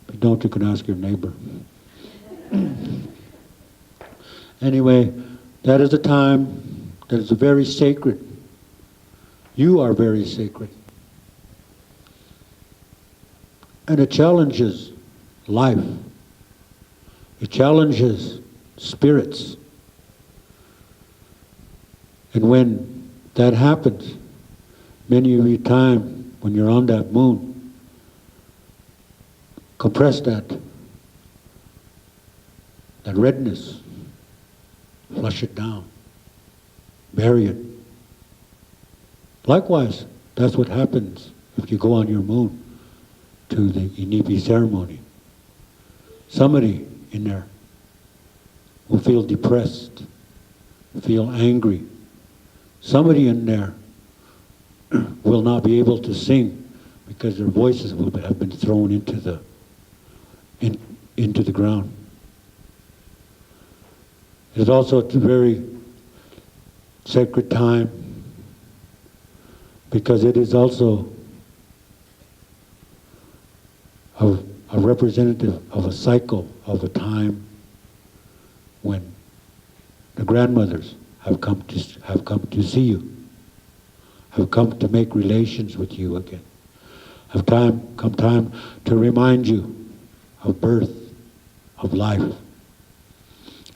If you don't, you can ask your neighbor. Anyway, that is a time that is very sacred. You are very sacred. And it challenges life. It challenges spirits. And when that happens, many of you time when you're on that moon, compress that redness, flush it down, bury it. Likewise, that's what happens if you go on your moon to the Inipi ceremony. Somebody in there will feel depressed, feel angry. Somebody in there will not be able to sing because their voices will have been thrown into the ground. It is also a very sacred time because it is also a representative of a cycle of a time when the grandmothers have come to see you, have come to make relations with you again, have come time to remind you of birth, of life.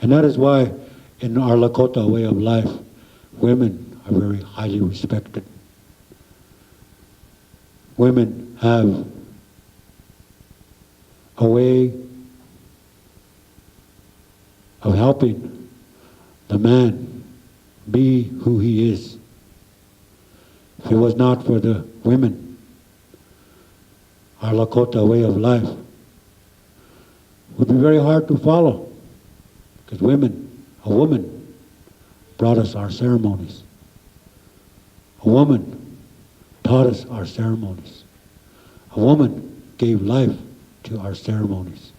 And that is why in our Lakota way of life, women are very highly respected. Women have a way of helping the man be who he is. If it was not for the women, our Lakota way of life would be very hard to follow, because a woman brought us our ceremonies. A woman taught us our ceremonies. A woman gave life to our ceremonies.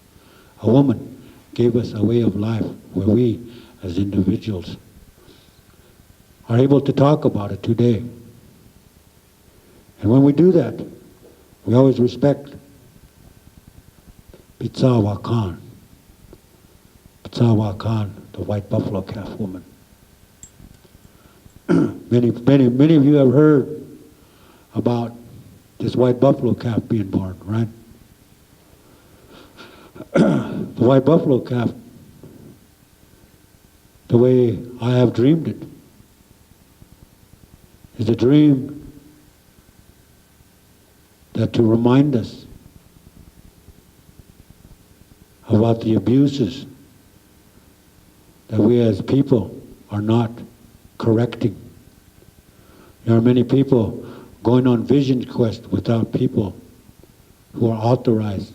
A woman gave us a way of life where we, as individuals, are able to talk about it today. And when we do that, we always respect Pitsawa Khan. Pitsawa Khan, the white buffalo calf woman. Many of you have heard about this white buffalo calf being born, right? The white buffalo calf, the way I have dreamed it, is a dream that to remind us about the abuses that we as people are not correcting. There are many people going on vision quest without people who are authorized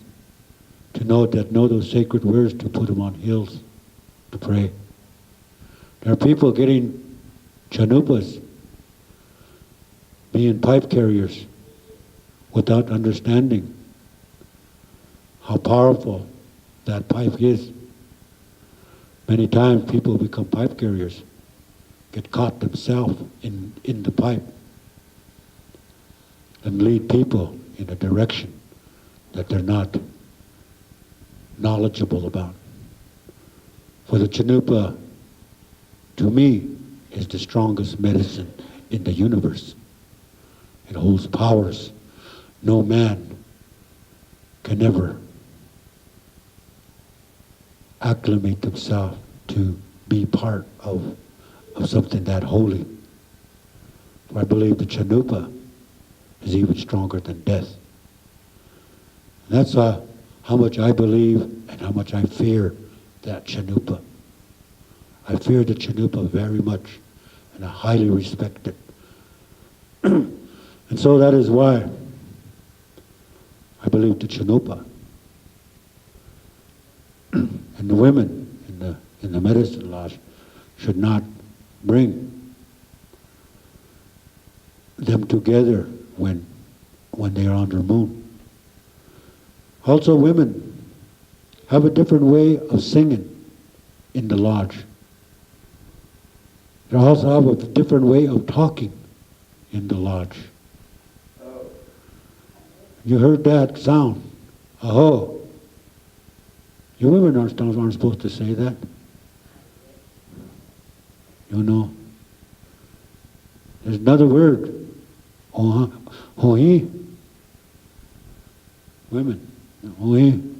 to know those sacred words, to put them on hills to pray. There are people getting chanupas, being pipe carriers, without understanding how powerful that pipe is. Many times people become pipe carriers, get caught themselves in the pipe, and lead people in a direction that they're not knowledgeable about. For the chanupa, to me, is the strongest medicine in the universe. It holds powers no man can ever acclimate himself to be part of something that holy. For I believe the chanupa is even stronger than death. And that's how much I believe and how much I fear that chanupa. I fear the chanupa very much, and I highly respect it. And so that is why I believe the chanupa. And the women in the medicine lodge should not bring them together when they are on their moon. Also, women have a different way of singing in the lodge. They also have a different way of talking in the lodge. You heard that sound, aho. You women aren't supposed to say that. You know. There's another word, hohi. Women, hohi.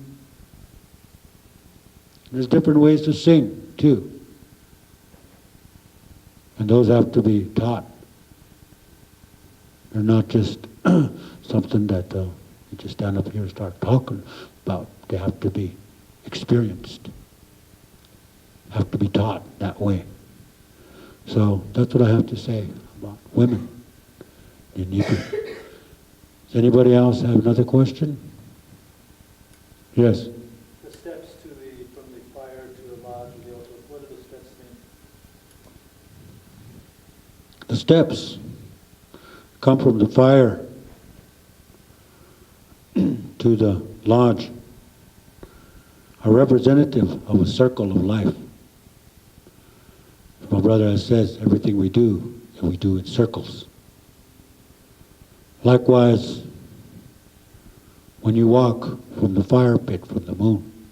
There's different ways to sing, too. And those have to be taught. They're not just something that you just stand up here and start talking about. They have to be experienced, have to be taught that way. So that's what I have to say about women. Does anybody else have another question? Yes. The steps from the fire to the lodge and the altar, The steps come from the fire to the lodge, are representative of a circle of life. My brother has says, everything we do, and we do in circles. Likewise, when you walk from the fire pit, from the moon,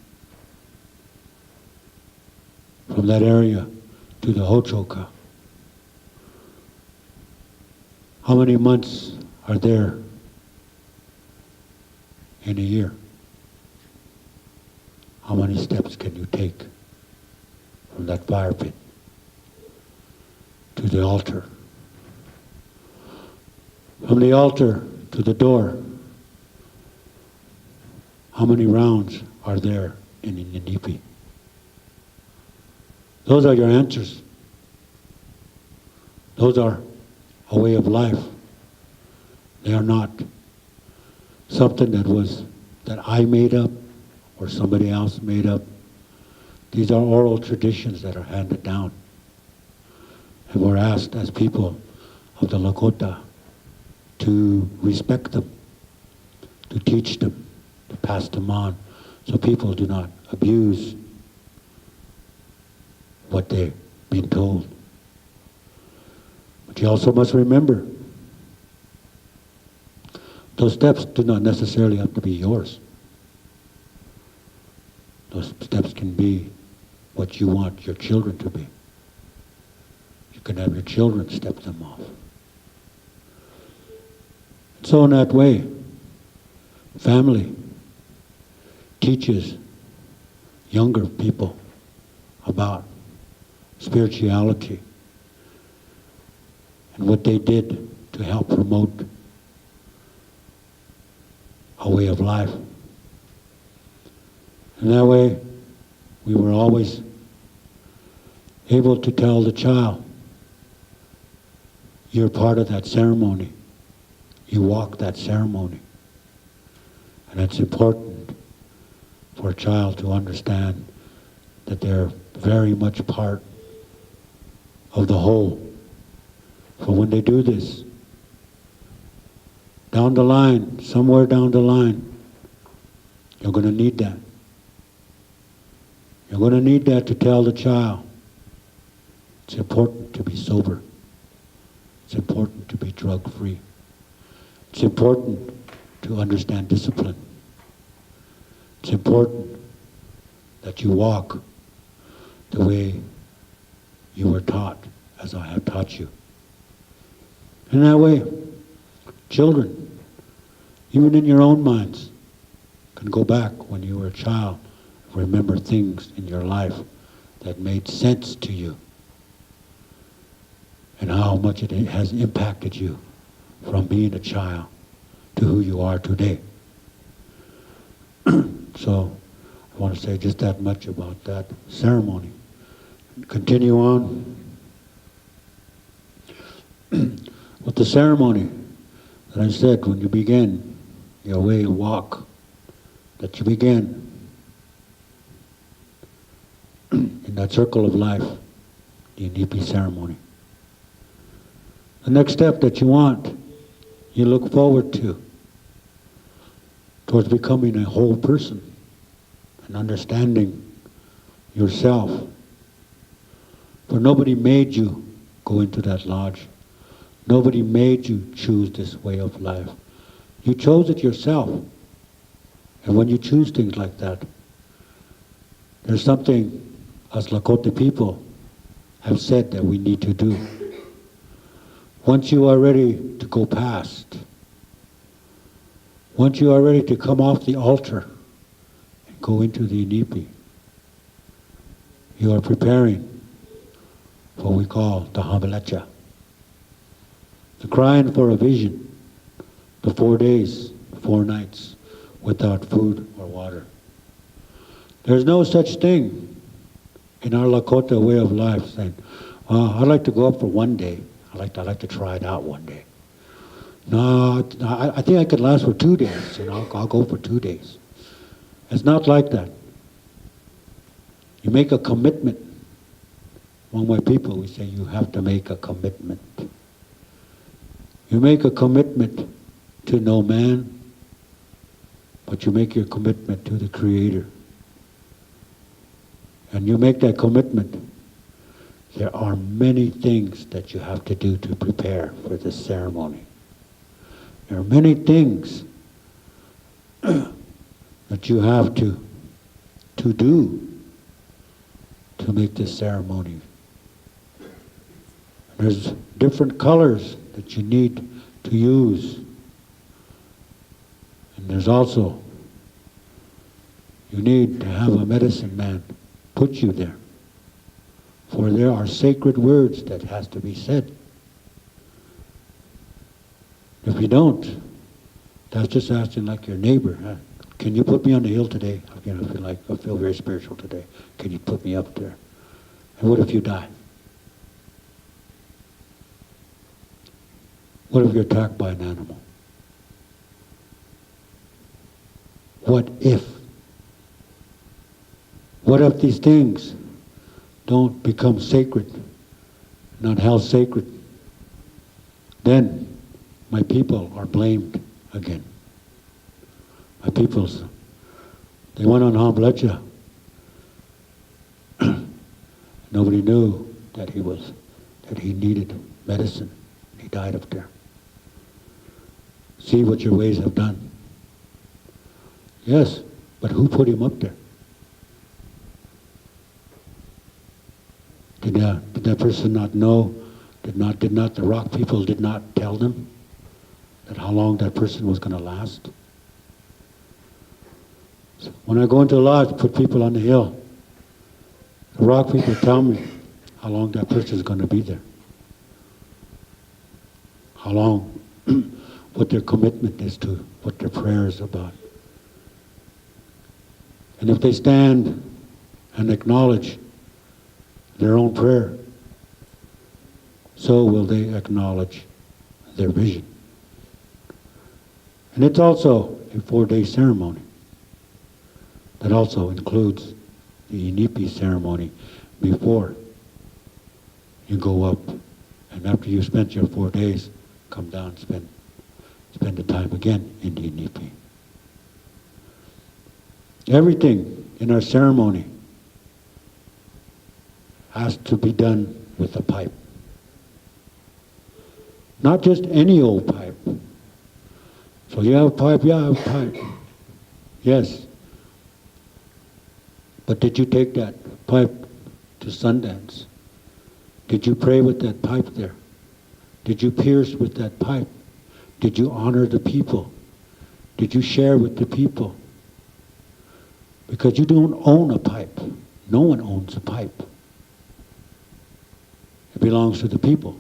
from that area to the Hochoka, how many months are there in a year? How many steps can you take from that fire pit to the altar? From the altar to the door, how many rounds are there in Ininipi? Those are your answers. Those are a way of life. They are not something that I made up or somebody else made up. These are oral traditions that are handed down. And we're asked as people of the Lakota to respect them, to teach them, to pass them on, so people do not abuse what they've been told. But you also must remember, those steps do not necessarily have to be yours. Those steps can be what you want your children to be. You can have your children step them off. So in that way, family teaches younger people about spirituality and what they did to help promote a way of life. And that way, we were always able to tell the child, you're part of that ceremony. You walk that ceremony. And it's important for a child to understand that they're very much part of the whole. For when they do this, down the line, somewhere down the line, you're going to need that. You're going to need that to tell the child it's important to be sober. It's important to be drug-free. It's important to understand discipline. It's important that you walk the way you were taught, as I have taught you. In that way, children, even in your own minds, can go back when you were a child, remember things in your life that made sense to you, and how much it has impacted you from being a child to who you are today. So I want to say just that much about that ceremony. Continue on with the ceremony that I said when you begin your way walk, that you begin in that circle of life, the Inipi ceremony. The next step that you want, you look forward to, towards becoming a whole person and understanding yourself. For nobody made you go into that lodge. Nobody made you choose this way of life. You chose it yourself. And when you choose things like that, there's something us Lakota people have said that we need to do. Once you are ready to go past, once you are ready to come off the altar and go into the Inipi, you are preparing for what we call the Hambalecha, the crying for a vision, the 4 days, 4 nights without food or water. There's no such thing in our Lakota way of life saying, I'd like to go up for 1 day. I'd like to try it out 1 day. No, I think I could last for 2 days, and I'll go for 2 days. It's not like that. You make a commitment. Among my people, we say you have to make a commitment. You make a commitment to no man, but you make your commitment to the Creator. And you make that commitment, there are many things that you have to do to prepare for this ceremony. There are many things that you have to do to make this ceremony. There's different colors that you need to use. And there's also, you need to have a medicine man put you there. For there are sacred words that has to be said. If you don't, that's just asking like your neighbor, huh? Can you put me on the hill today? I feel very spiritual today. Can you put me up there? And what if you die? What if you're attacked by an animal? What if? What if these things don't become sacred, not held sacred? Then my people are blamed again. My peoples, they went on Hamblecha. Nobody knew that he needed medicine. He died up there. See what your ways have done. Yes, but who put him up there? Did that person not know? Did not the rock people did not tell them that how long that person was going to last? So when I go into a lodge, put people on the hill, the rock people tell me how long that person is going to be there. How long, what their commitment is to, what their prayer is about. And if they stand and acknowledge their own prayer, so will they acknowledge their vision. And it's also a 4-day ceremony that also includes the Inipi ceremony before you go up. And after you've spent your 4 days, come down, spend the time again in the Inipi. Everything in our ceremony has to be done with a pipe. Not just any old pipe. So you have a pipe, yeah, I have a pipe. Yes. But did you take that pipe to Sundance? Did you pray with that pipe there? Did you pierce with that pipe? Did you honor the people? Did you share with the people? Because you don't own a pipe. No one owns a pipe. It belongs to the people.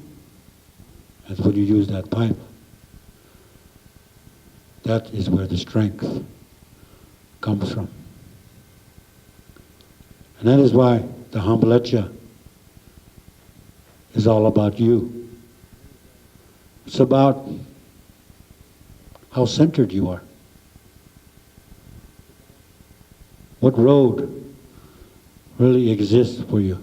That's when you use that pipe. That is where the strength comes from. And that is why the Hamblecha is all about you. It's about how centered you are. What road really exists for you.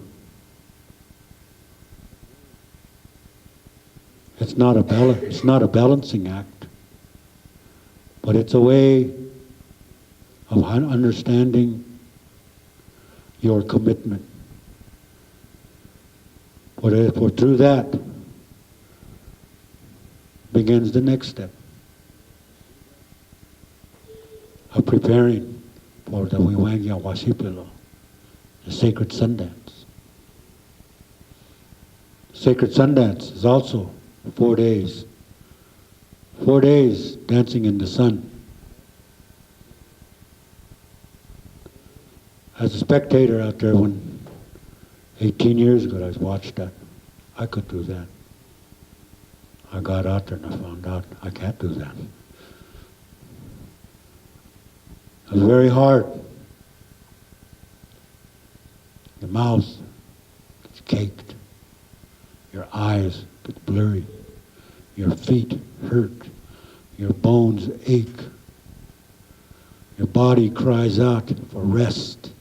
It's not a balancing act, but it's a way of understanding your commitment. For through that begins the next step of preparing for the Wiwangya Wasipilo, the sacred Sundance. Sacred Sundance is also 4 days. 4 days dancing in the sun. As a spectator out there, when 18 years ago I watched that, I could do that. I got out there and I found out I can't do that. It was very hard. Your mouth gets caked. Your eyes get blurry. Your feet hurt. Your bones ache. Your body cries out for rest.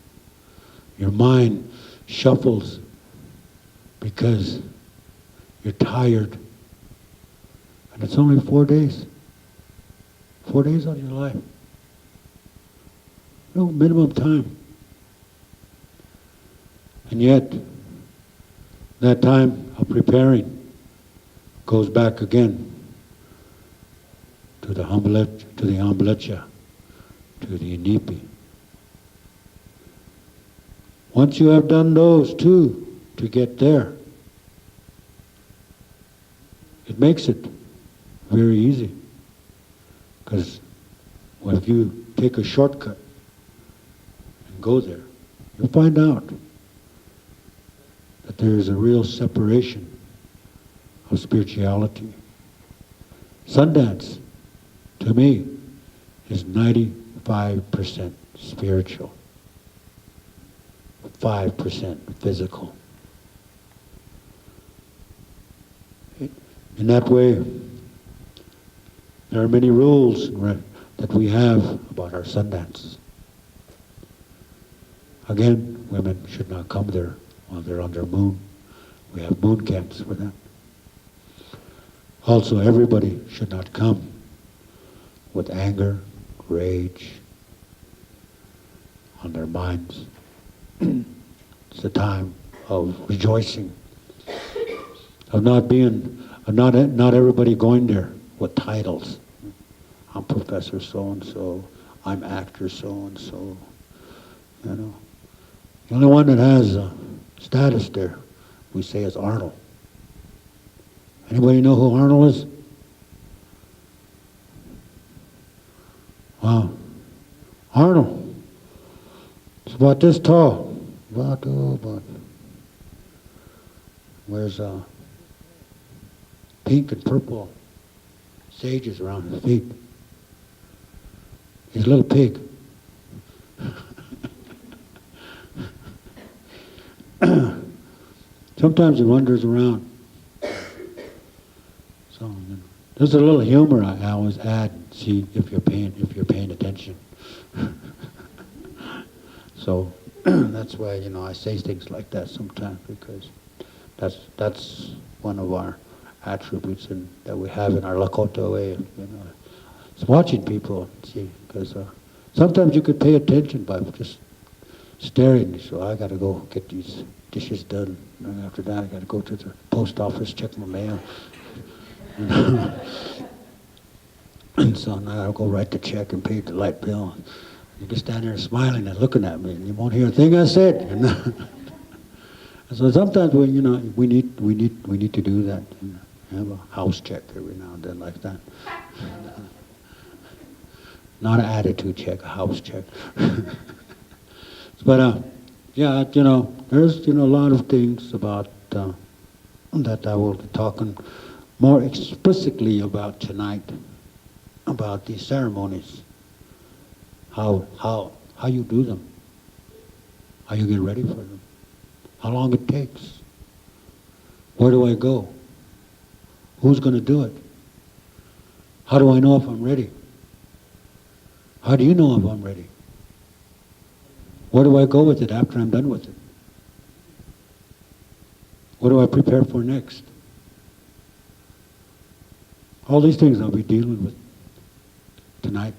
Your mind shuffles because you're tired. And And it's only 4 days. 4 days out of your life. No minimum time. And yet, that time of preparing goes back again to the Amblecha, to the Inipi. Once you have done those two to get there, it makes it very easy. Because if you take a shortcut and go there, you'll find out that there is a real separation of spirituality. Sundance, to me, is 95% spiritual, 5% physical. In that way, there are many rules that we have about our Sundances. Again, women should not come there while they're on their moon. We have moon camps for that. Also, everybody should not come with anger, rage on their minds. It's a time of rejoicing, of not everybody going there with titles. I'm Professor so-and-so, I'm actor so-and-so, you know. The only one that has status there, we say, is Arnold. Anybody know who Arnold is? Wow. Arnold. It's about this tall. About wears pink and purple sages around his feet. He's a little pig. Sometimes he wanders around. So there's a little humor I always add. See if you're paying attention. So that's why I say things like that sometimes, because that's one of our attributes that we have in our Lakota way. It's watching people. See, because sometimes you could pay attention by just staring. So I got to go get these dishes done. And after that, I got to go to the post office, check my mail. And so now I'll go write the check and pay the light bill. You can stand there smiling and looking at me, and you won't hear a thing I said. So sometimes we need to do that. Have a house check every now and then like that. Not an attitude check, a house check. But yeah, there's a lot of things about that I will be talking more explicitly about tonight, about these ceremonies, how you do them, how you get ready for them, how long it takes, where do I go, who's going to do it, how do I know if I'm ready, how do you know if I'm ready, where do I go with it after I'm done with it, what do I prepare for next? All these things I'll be dealing with tonight.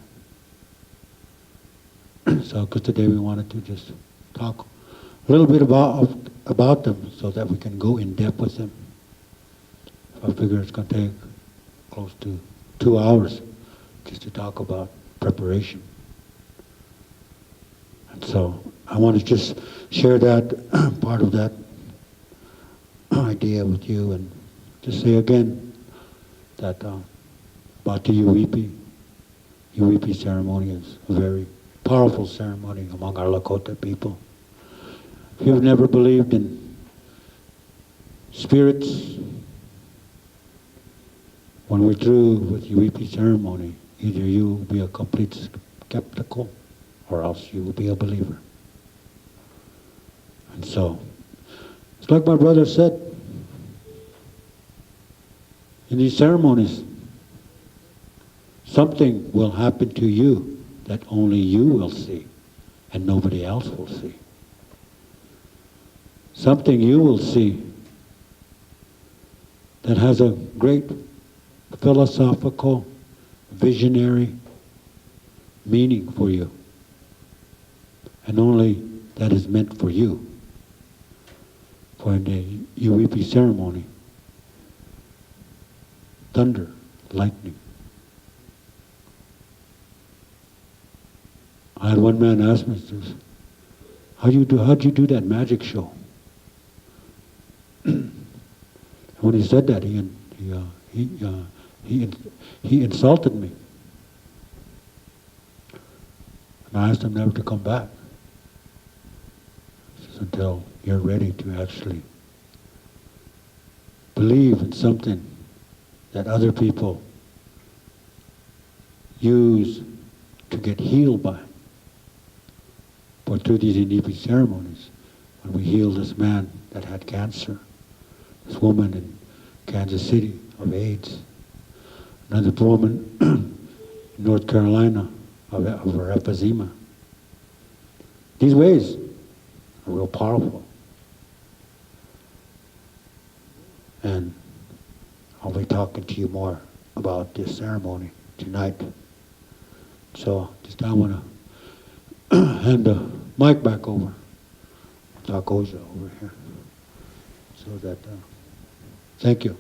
So, because today we wanted to just talk a little bit about them so that we can go in depth with them. I figure it's going to take close to 2 hours just to talk about preparation. And so I want to just share that part of that idea with you, and just say again that about the Uipi ceremony is a very powerful ceremony among our Lakota people. If you've never believed in spirits, when we're through with Uipi ceremony, either you will be a complete skeptical or else you will be a believer. And so, it's like my brother said, in these ceremonies, something will happen to you that only you will see and nobody else will see. Something you will see that has a great philosophical, visionary meaning for you. And only that is meant for you. For in the Uipi ceremony, thunder, lightning. I had one man ask me, how'd you do that magic show? When he said that, he insulted me. And I asked him never to come back. He says, until you're ready to actually believe in something that other people use to get healed by. But through these Indigenous ceremonies, when we healed this man that had cancer, this woman in Kansas City of AIDS, another woman in North Carolina of her emphysema. These ways are real powerful. And I'll be talking to you more about this ceremony tonight. So just I want to hand the mic back over to Akoja over here. So that, thank you.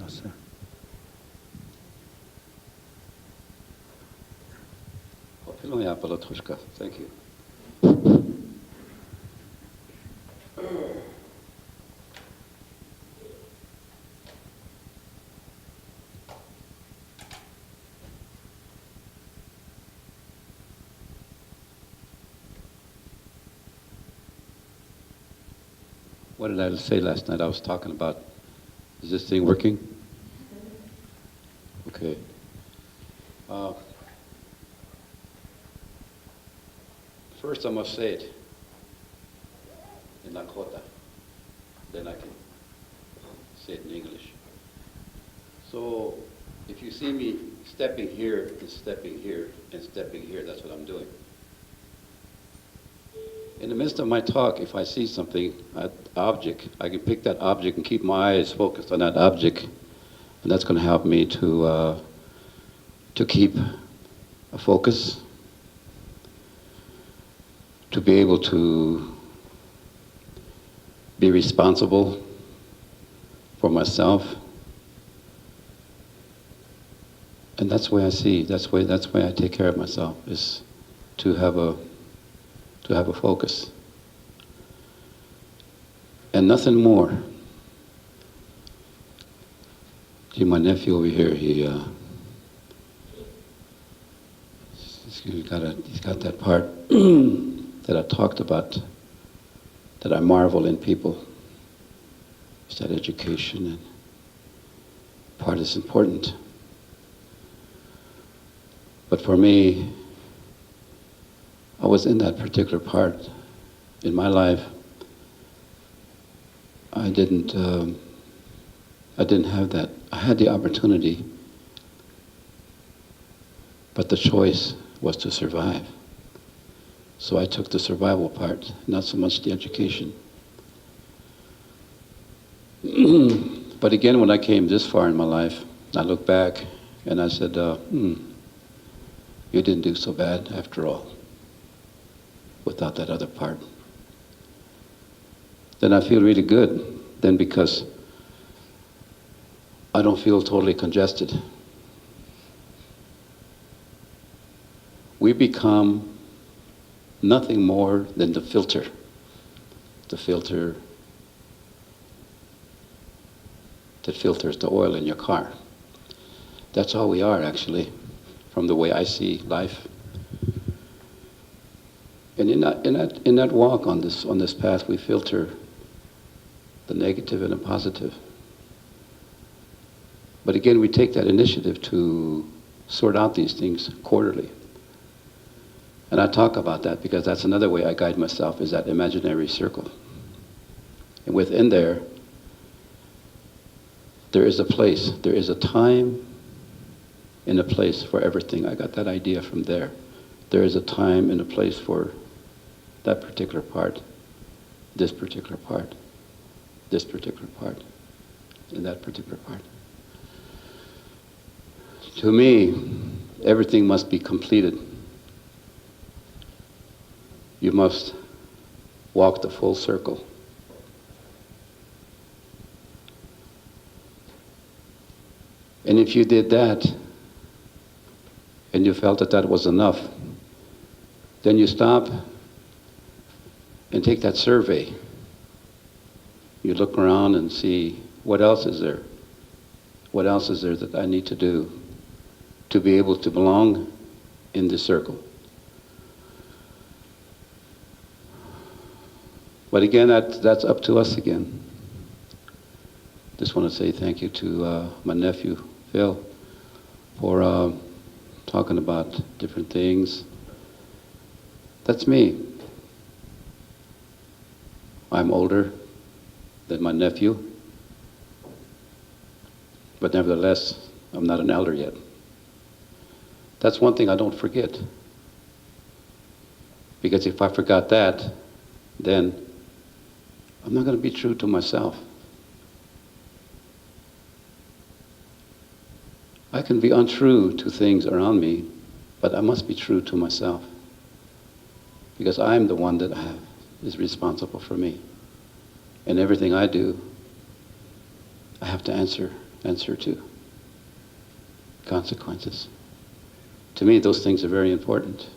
Sir. Thank you. What did I say last night? I was talking about, is this thing working? Okay. First I must say it in Lakota, then I can say it in English. So if you see me stepping here and stepping here and stepping here, that's what I'm doing. In the midst of my talk, if I see something, an object, I can pick that object and keep my eyes focused on that object, and that's going to help me to keep a focus, to be able to be responsible for myself, and that's the way I see. That's the way I take care of myself, is to have a focus. And nothing more. See, my nephew over here, he's got that part that I talked about, that I marvel in people. It's that education, and part is important. But for me, I was in that particular part in my life. I didn't have that. I had the opportunity, but the choice was to survive. So I took the survival part, not so much the education. But again, when I came this far in my life, I look back and I said, you didn't do so bad after all, without that other part. Then I feel really good, then, because I don't feel totally congested. We become nothing more than the filter that filters the oil in your car. That's all we are, actually, from the way I see life. And in that walk on this path, we filter the negative and the positive. But again, we take that initiative to sort out these things quarterly. And I talk about that because that's another way I guide myself, is that imaginary circle. And within there is a place, there is a time and a place for everything. I got that idea from there. There is a time and a place for that particular part, this particular part, this particular part, and that particular part. To me, everything must be completed. You must walk the full circle. And if you did that, and you felt that that was enough, then you stop and take that survey. You look around and see, what else is there? What else is there that I need to do to be able to belong in this circle? But again, that's up to us again. Just want to say thank you to my nephew, Phil, for talking about different things. That's me. I'm older than my nephew, but nevertheless, I'm not an elder yet. That's one thing I don't forget. Because if I forgot that, then I'm not going to be true to myself. I can be untrue to things around me, but I must be true to myself. Because I'm the one that is responsible for me. And everything I do, I have to answer to. Consequences. To me, those things are very important.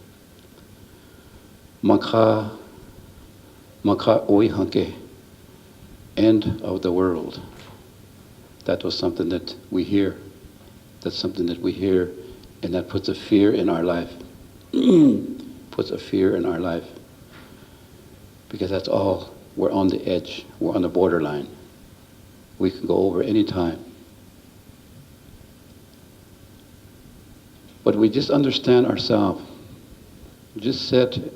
Maka oihanke, end of the world. That was something that we hear. That's something that we hear, and that puts a fear in our life. Puts a fear in our life. Because that's all. We're on the edge. We're on the borderline. We can go over any time. But we just understand ourselves. Just sit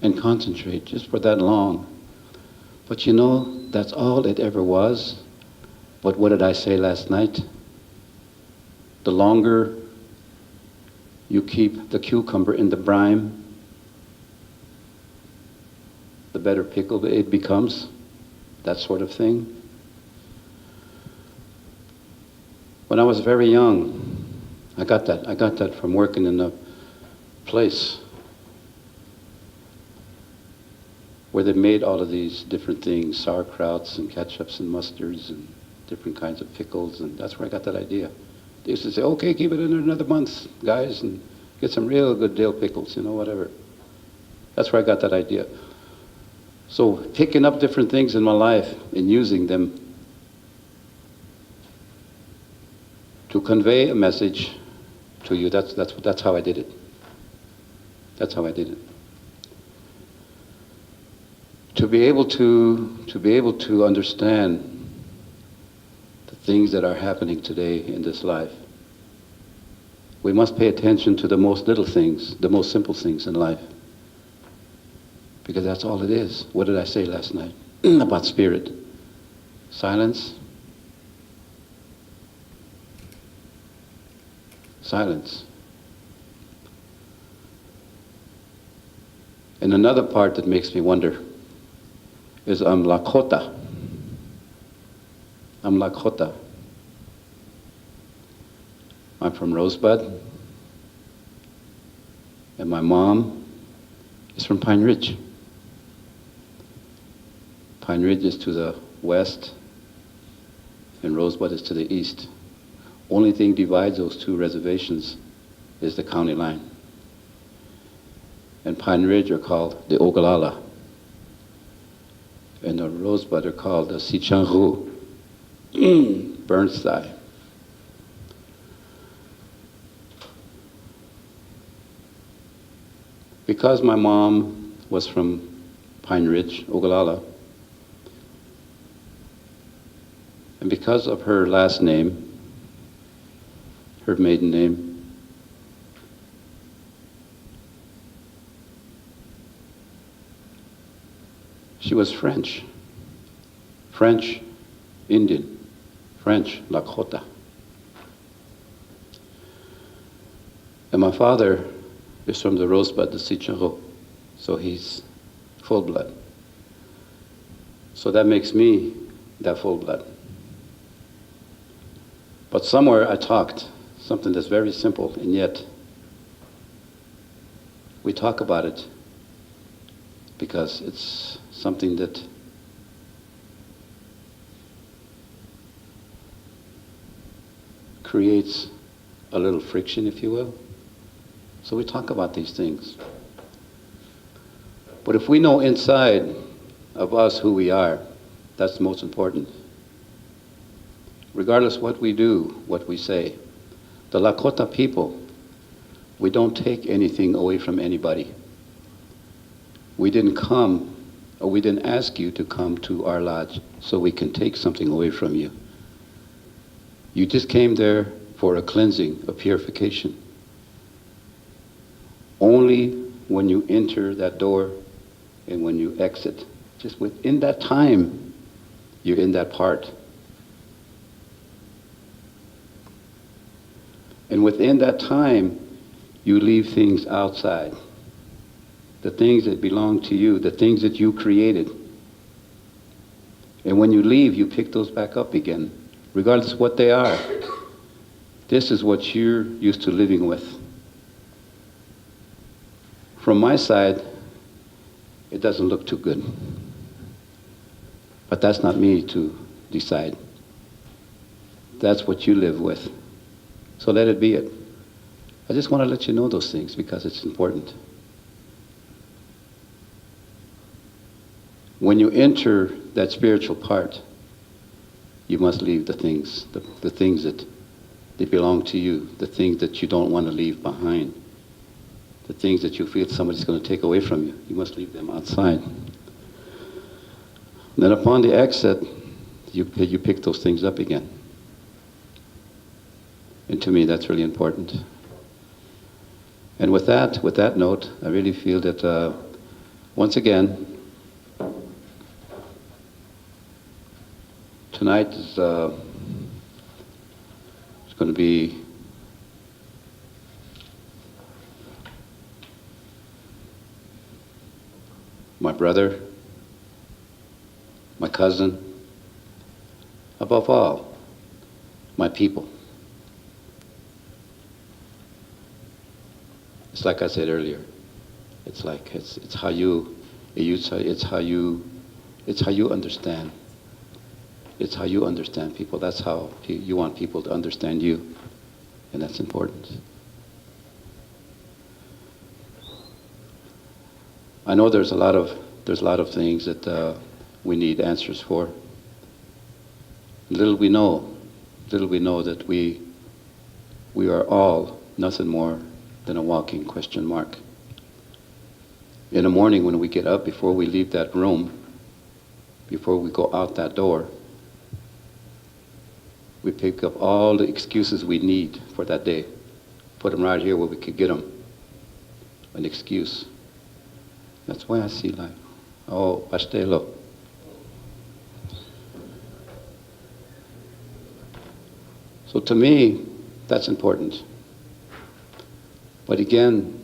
and concentrate just for that long. But you know, that's all it ever was. But what did I say last night? The longer you keep the cucumber in the brine, the better pickled it becomes, that sort of thing. When I was very young, I got that from working in a place where they made all of these different things, sauerkrauts and ketchups and mustards and different kinds of pickles, and that's where I got that idea. They used to say, okay, keep it in there another month, guys, and get some real good dill pickles, whatever. That's where I got that idea. So picking up different things in my life and using them to convey a message to you, that's how I did it. That's how I did it. To be able to understand the things that are happening today in this life, we must pay attention to the most little things, the most simple things in life. Because that's all it is. What did I say last night about spirit? Silence. Silence. And another part that makes me wonder is I'm Lakota. I'm Lakota. I'm from Rosebud. And my mom is from Pine Ridge. Pine Ridge is to the west, and Rosebud is to the east. Only thing divides those two reservations is the county line. And Pine Ridge are called the Oglala. And the Rosebud are called the Sichangu, Burnside. Because my mom was from Pine Ridge, Oglala, and because of her last name, her maiden name, she was French. French Indian. French Lakota. And my father is from the Rosebud, the Sichero, so he's full blood. So that makes me that full blood. But somewhere something that's very simple, and yet we talk about it because it's something that creates a little friction, if you will. So we talk about these things. But if we know inside of us who we are, that's the most important. Regardless what we do, what we say. The Lakota people, we don't take anything away from anybody. We didn't come, or we didn't ask you to come to our lodge so we can take something away from you. You just came there for a cleansing, a purification. Only when you enter that door and when you exit, just within that time, you're in that part. And within that time, you leave things outside. The things that belong to you, the things that you created. And when you leave, you pick those back up again, regardless of what they are. This is what you're used to living with. From my side, it doesn't look too good. But that's not me to decide. That's what you live with. So let it be it. I just want to let you know those things because it's important. When you enter that spiritual part, you must leave the things, the things that they belong to you, the things that you don't want to leave behind, the things that you feel somebody's going to take away from you. You must leave them outside. Then upon the exit, you pick those things up again. And to me, that's really important. And with that note, I really feel that once again, tonight is going to be my brother, my cousin, above all, my people. It's like I said earlier. It's like it's how you understand. It's how you understand people. That's how you want people to understand you, and that's important. I know there's a lot of things that we need answers for. Little we know that we are all nothing more than a walking question mark. In the morning when we get up, before we leave that room, before we go out that door, we pick up all the excuses we need for that day, put them right here where we could get them, an excuse. That's why I see life. Oh, pastelo. So to me, that's important. But again,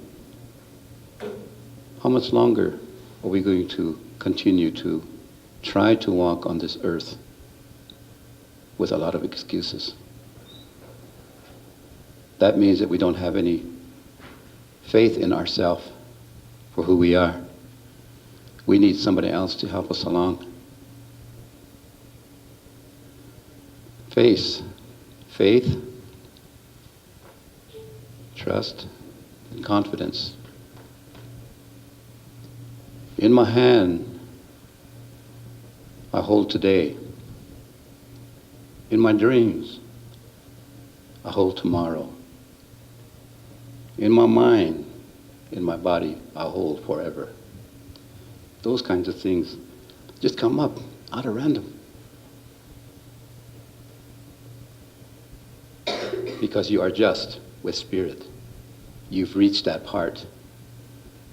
how much longer are we going to continue to try to walk on this earth with a lot of excuses? That means that we don't have any faith in ourselves for who we are. We need somebody else to help us along. Faith, trust, and confidence. In my hand, I hold today. In my dreams, I hold tomorrow. In my mind, in my body, I hold forever. Those kinds of things just come up out of random. Because you are just with spirit. You've reached that part.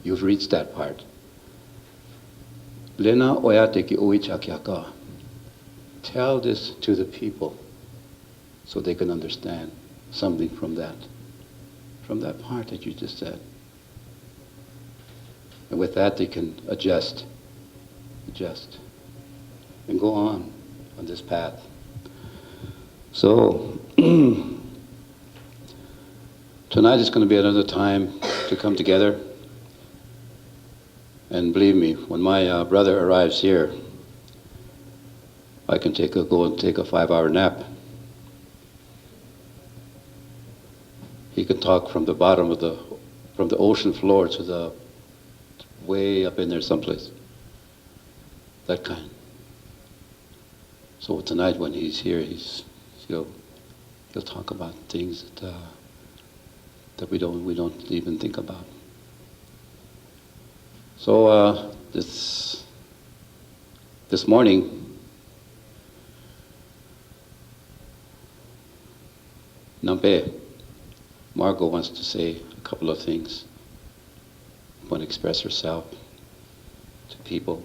You've reached that part. Lena oyateki oichakiaka. Tell this to the people so they can understand something from that part that you just said. And with that, they can adjust, and go on this path. So, Tonight is going to be another time to come together. And believe me, when my brother arrives here, I can go and take a 5-hour nap. He can talk from the bottom of from the ocean floor to the way up in there someplace. That kind. So tonight when he's here, he'll talk about things that we don't even think about. So this morning, Nampe, Margo wants to say a couple of things. Want to express herself to people.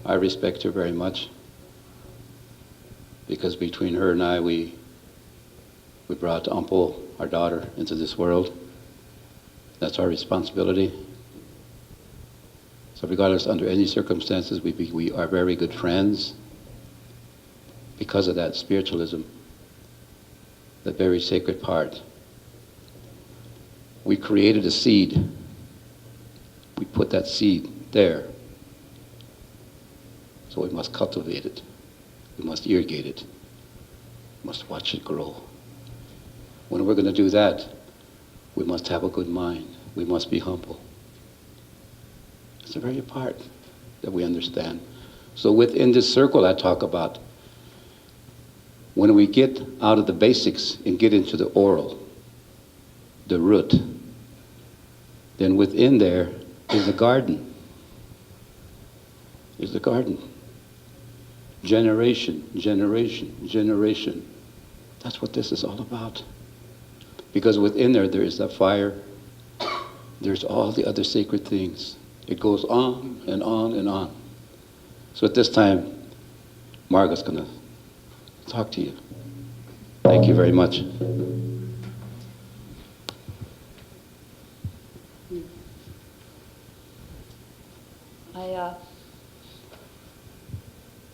I respect her very much because between her and I, we brought Ampo, our daughter, into this world. That's our responsibility. So regardless, under any circumstances, we are very good friends because of that spiritualism, that very sacred part. We created a seed. We put that seed there. So we must cultivate it. We must irrigate it. We must watch it grow. When we're going to do that, we must have a good mind. We must be humble. It's the very part that we understand. So within this circle I talk about, when we get out of the basics and get into the oral, the root, then within there is a garden. Is the garden. Generation, generation, generation. That's what this is all about. Because within there is that fire. There's all the other sacred things. It goes on and on and on. So at this time, Margo's going to talk to you. Thank you very much.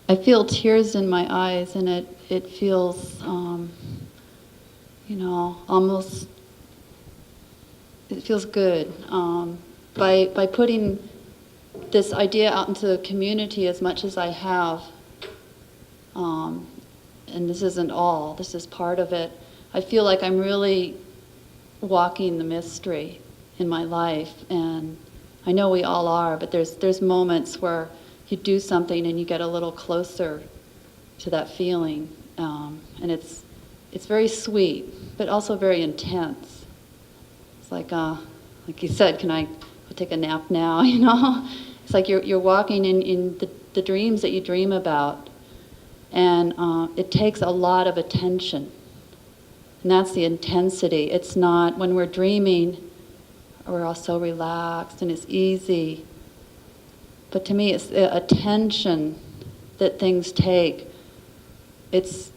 I feel tears in my eyes, and it feels, almost, it feels good. By putting this idea out into the community as much as I have, and this isn't all, this is part of it, I feel like I'm really walking the mystery in my life, and I know we all are, but there's moments where you do something and you get a little closer to that feeling, and it's very sweet, but also very intense. It's like you said, can I take a nap now? It's like you're walking in the dreams that you dream about, and it takes a lot of attention, and that's the intensity. It's not when we're dreaming, we're all so relaxed and it's easy. But to me, it's the attention that things take. It's,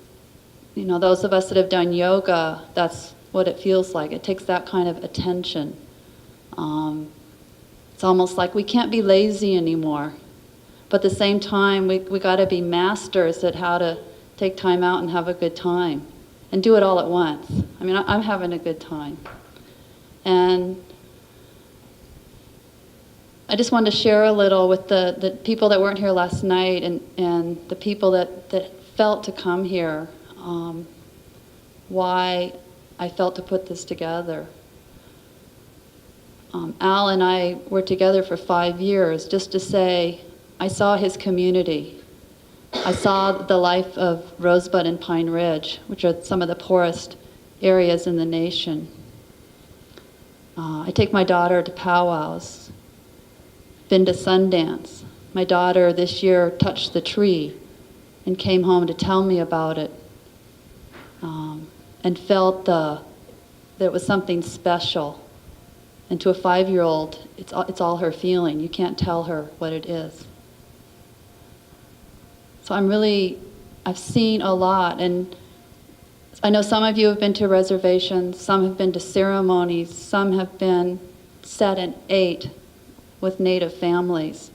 those of us that have done yoga, that's what it feels like. It takes that kind of attention. It's almost like we can't be lazy anymore. But at the same time, we got to be masters at how to take time out and have a good time. And do it all at once. I mean, I'm having a good time. And I just wanted to share a little with the people that weren't here last night and the people that felt to come here, why I felt to put this together. Al and I were together for 5 years just to say, I saw his community. I saw the life of Rosebud and Pine Ridge, which are some of the poorest areas in the nation. I take my daughter to powwows. Been to Sundance. My daughter this year touched the tree and came home to tell me about it, and felt that it was something special. And to a 5-year-old, it's all her feeling. You can't tell her what it is. So I've seen a lot, and I know some of you have been to reservations, some have been to ceremonies, some have been sat and ate with Native families.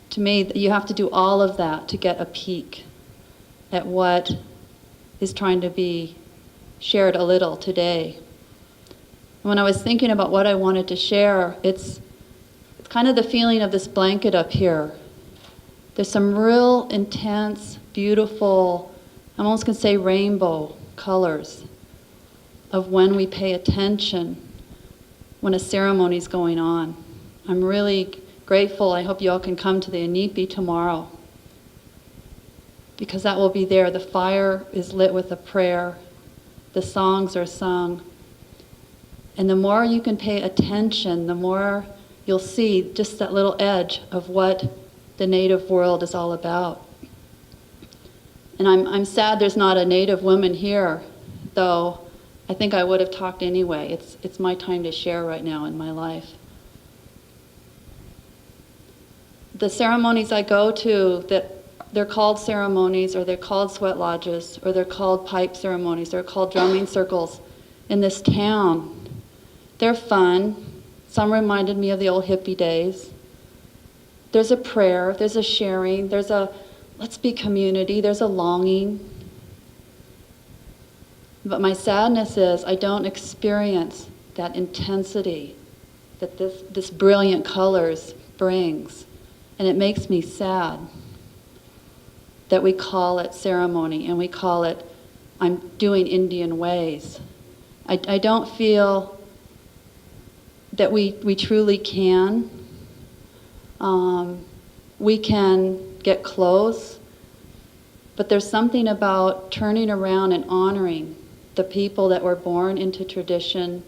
To me, you have to do all of that to get a peek at what is trying to be shared a little today. When I was thinking about what I wanted to share, it's kind of the feeling of this blanket up here. There's some real intense, beautiful, I'm almost going to say rainbow colors of when we pay attention when a ceremony's going on. I'm really grateful. I hope you all can come to the Inipi tomorrow, because that will be there. The fire is lit with a prayer. The songs are sung. And the more you can pay attention, the more you'll see just that little edge of what the native world is all about. And I'm sad there's not a native woman here, though I think I would have talked anyway. It's my time to share right now in my life. The ceremonies I go to, that they're called ceremonies, or they're called sweat lodges, or they're called pipe ceremonies, they're called drumming circles in this town. They're fun. Some reminded me of the old hippie days. There's a prayer, there's a sharing, there's a let's be community, there's a longing. But my sadness is I don't experience that intensity that this brilliant colors brings. And it makes me sad that we call it ceremony and we call it, I'm doing Indian ways. I don't feel that we truly can. We can get close, but there's something about turning around and honoring the people that were born into tradition,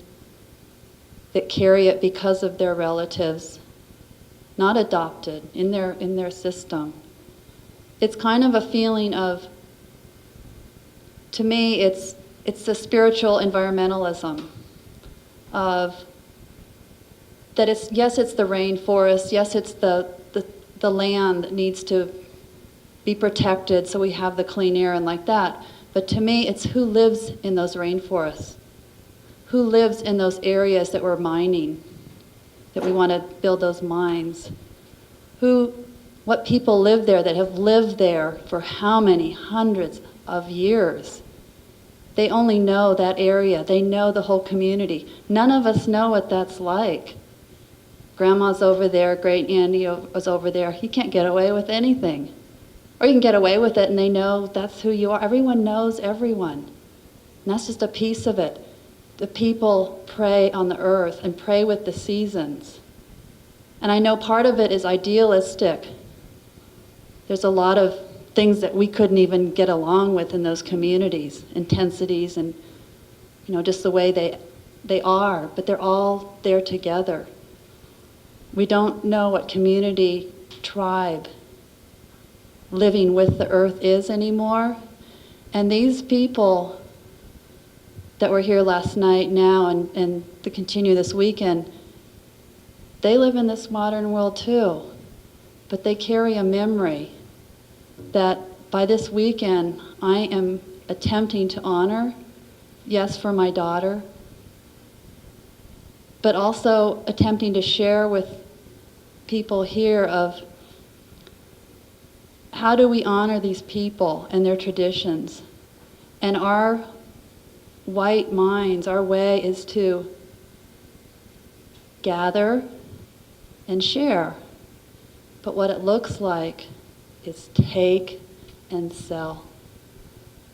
that carry it because of their relatives, not adopted, in their system. It's kind of a feeling of, to me, it's the spiritual environmentalism of that it's, yes, it's the rainforest, yes, it's the land that needs to be protected so we have the clean air and like that. But to me, it's who lives in those rainforests, who lives in those areas that we're mining, that we want to build those mines, what people live there that have lived there for how many hundreds of years. They only know that area. They know the whole community. None of us know what that's like. Grandma's over there, Great Andy was over there. You can't get away with anything. Or you can get away with it and they know that's who you are. Everyone knows everyone. And that's just a piece of it. The people pray on the earth and pray with the seasons. And I know part of it is idealistic. There's a lot of things that we couldn't even get along with in those communities, intensities and, just the way they are, but they're all there together. We don't know what community, tribe, living with the earth is anymore. And these people that were here last night now and to continue this weekend, they live in this modern world too, but they carry a memory that by this weekend I am attempting to honor, yes, for my daughter, but also attempting to share with people here of how do we honor these people and their traditions. And our white minds, our way is to gather and share. But what it looks like is take and sell.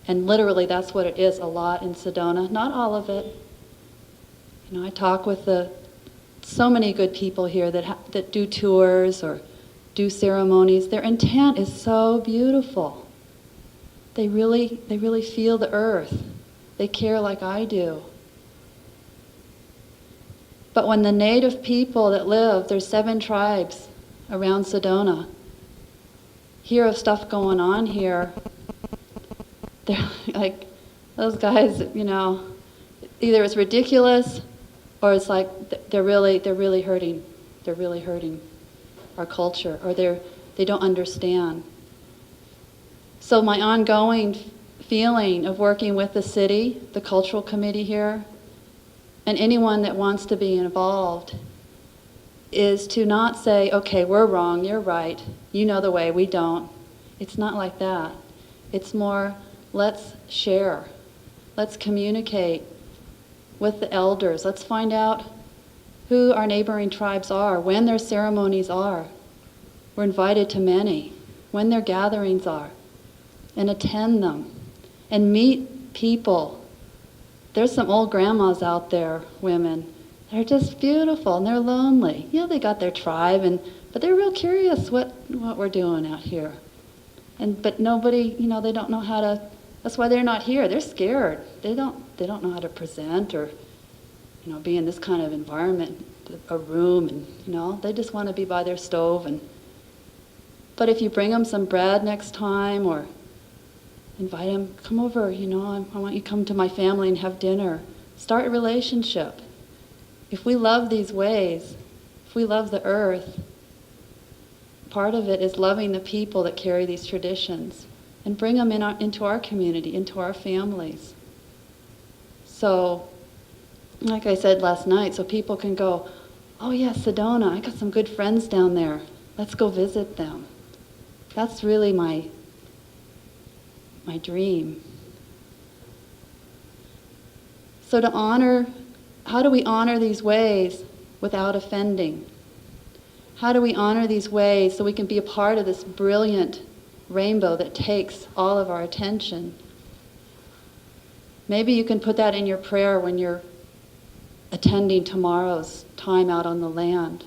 And literally that's what it is a lot in Sedona. Not all of it. I talk with so many good people here that do tours or do ceremonies. Their intent is so beautiful. They really feel the earth. They care like I do. But when the native people that live, there's 7 tribes around Sedona, hear of stuff going on here, they're like, those guys, either it's ridiculous or it's like they're really hurting. They're really hurting our culture, or they don't understand. So my ongoing feeling of working with the city, the cultural committee here, and anyone that wants to be involved is to not say, okay, we're wrong, you're right, you know the way, we don't. It's not like that. It's more, let's share Let's communicate with the elders. Let's find out who our neighboring tribes are, when their ceremonies are. We're invited to many, when their gatherings are, and attend them, and meet people. There's some old grandmas out there, women. They're just beautiful, and they're lonely. Yeah, they got their tribe, but they're real curious what we're doing out here. But nobody, they don't know how to. That's why they're not here. They're scared. They don't know how to present or, be in this kind of environment, a room, and they just want to be by their stove. But if you bring them some bread next time, or invite them, come over. I want you to come to my family and have dinner. Start a relationship. If we love these ways, if we love the earth, part of it is loving the people that carry these traditions and bring them into our community, into our families. So, like I said last night, so people can go, oh yeah, Sedona, I got some good friends down there. Let's go visit them. That's really my dream. So how do we honor these ways without offending? How do we honor these ways so we can be a part of this brilliant rainbow that takes all of our attention? Maybe you can put that in your prayer when you're attending tomorrow's time out on the land.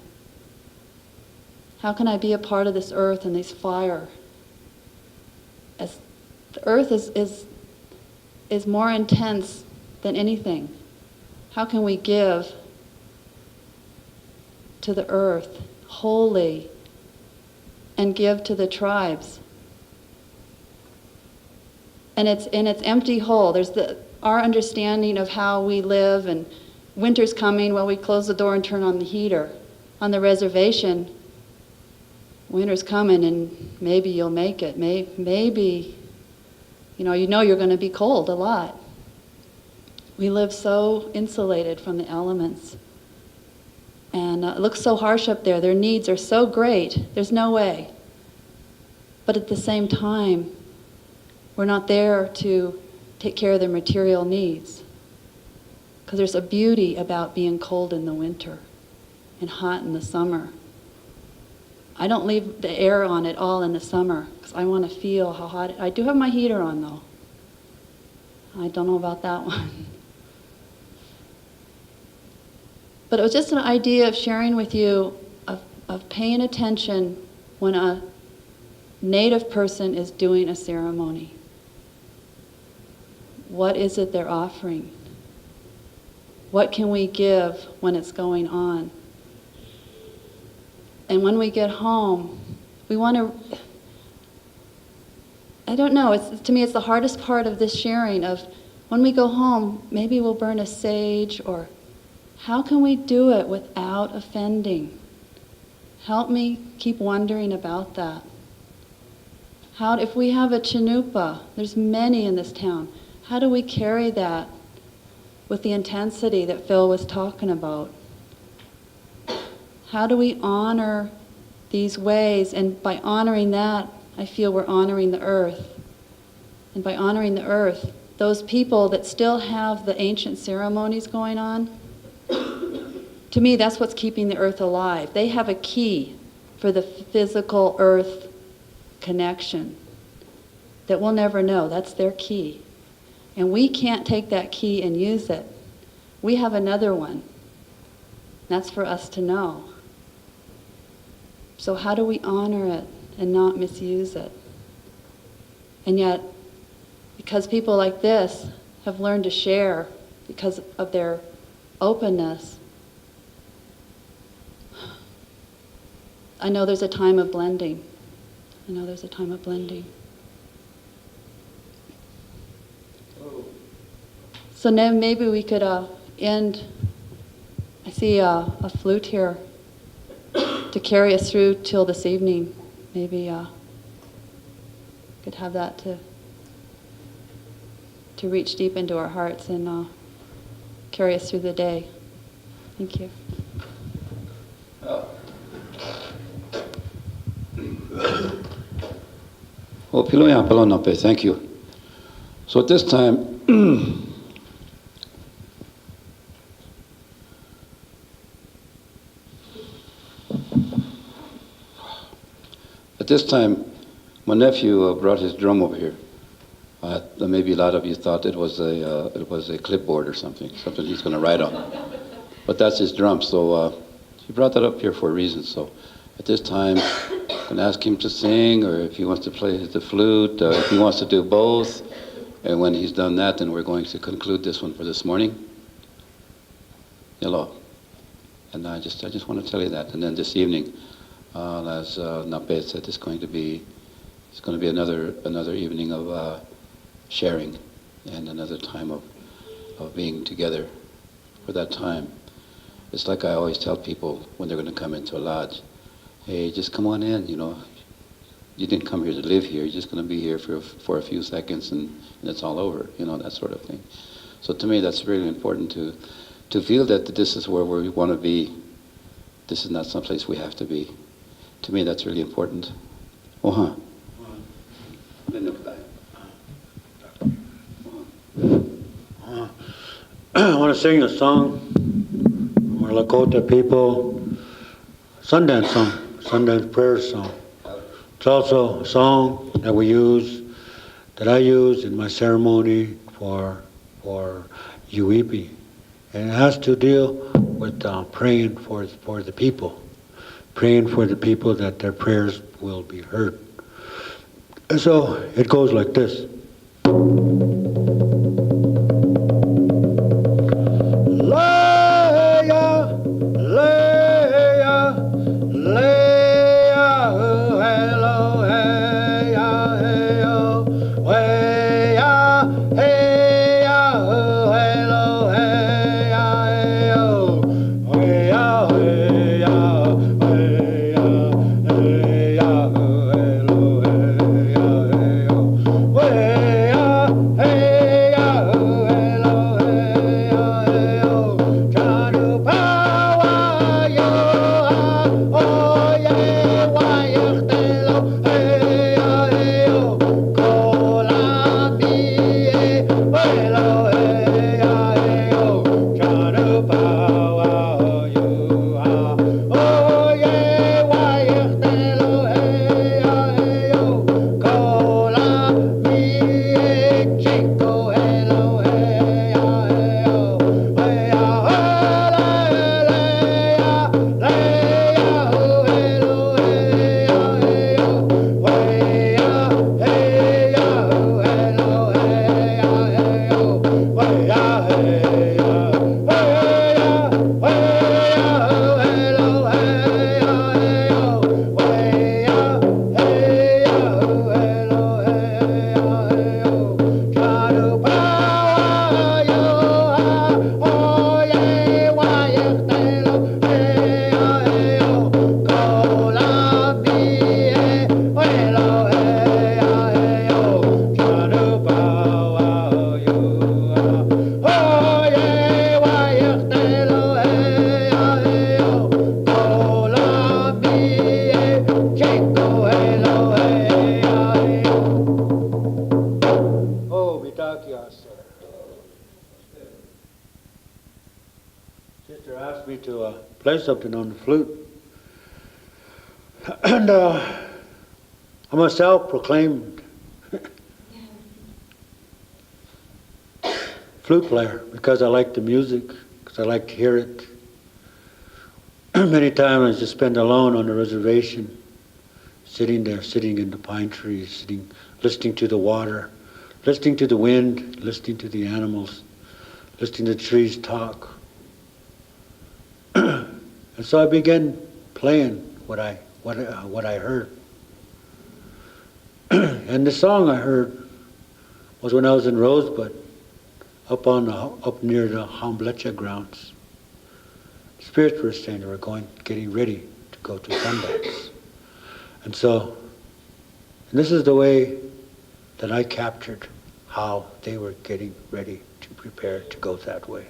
How can I be a part of this earth and this fire? As the earth is more intense than anything. How can we give to the earth wholly and give to the tribes? And it's empty whole. There's our understanding of how we live, and winter's coming, well, we close the door and turn on the heater. On the reservation, winter's coming and maybe you'll make it. Maybe, you're going to be cold a lot. We live so insulated from the elements. And it looks so harsh up there. Their needs are so great. There's no way. But at the same time, we're not there to take care of their material needs. Because there's a beauty about being cold in the winter and hot in the summer. I don't leave the air on at all in the summer because I want to feel how hot. I do have my heater on though. I don't know about that one. But it was just an idea of sharing with you of paying attention when a native person is doing a ceremony. What is it they're offering? What can we give when it's going on? And when we get home, we want to, I don't know, to me it's the hardest part of this sharing of when we go home, maybe we'll burn a sage, or how can we do it without offending? Help me keep wondering about that. If we have a chinupa, there's many in this town, how do we carry that with the intensity that Phil was talking about? How do we honor these ways? And by honoring that, I feel we're honoring the earth. And by honoring the earth, those people that still have the ancient ceremonies going on, to me, that's what's keeping the earth alive. They have a key for the physical earth connection that we'll never know. That's their key. And we can't take that key and use it. We have another one. That's for us to know. So how do we honor it and not misuse it? And yet, because people like this have learned to share because of their openness, I know there's a time of blending. So now maybe we could end, I see a flute here to carry us through till this evening. Maybe could have that to reach deep into our hearts and carry us through the day. Thank you. Thank you. So at this time, this time, my nephew brought his drum over here. Maybe a lot of you thought it was a clipboard or something he's going to write on. But that's his drum, so he brought that up here for a reason. So at this time, I'm going to ask him to sing, or if he wants to play the flute, if he wants to do both. And when he's done that, then we're going to conclude this one for this morning. Hello. And I just want to tell you that. And then this evening, as Nape said, it's going to be another evening of sharing and another time of being together for that time. It's like I always tell people when they're going to come into a lodge, hey, just come on in, you know. You didn't come here to live here. You're just going to be here for a few seconds and it's all over, you know, that sort of thing. So to me, that's really important to feel that this is where we want to be. This is not someplace we have to be. To me, that's really important. Oh, I want to sing a song from our Lakota people, Sundance song, Sundance prayer song. It's also a song that I use in my ceremony for Uipi. And it has to deal with praying for the people that their prayers will be heard. And so it goes like this. Sister asked me to play something on the flute. And I'm a self-proclaimed flute player because I like the music, because I like to hear it. Many times I just spend alone on the reservation, sitting there, sitting in the pine trees, listening to the water, listening to the wind, listening to the animals, listening to the trees talk. And so I began playing what I heard. And the song I heard was when I was in Rosebud, up near the Hamblecha grounds. Spirits were saying they were getting ready to go to Sundance. And so, this is the way that I captured how they were getting ready to prepare to go that way.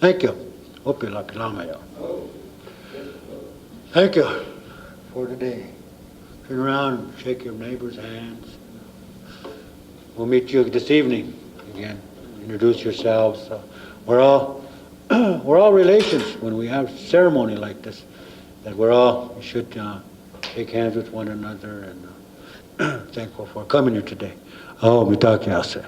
Thank you. Hope you like Lamayo. Thank you for today. Turn around and shake your neighbor's hands. We'll meet you this evening again. Introduce yourselves. We're all relations when we have ceremony like this. That we should shake hands with one another and thankful for coming here today. Oh, we talk, yes, sir.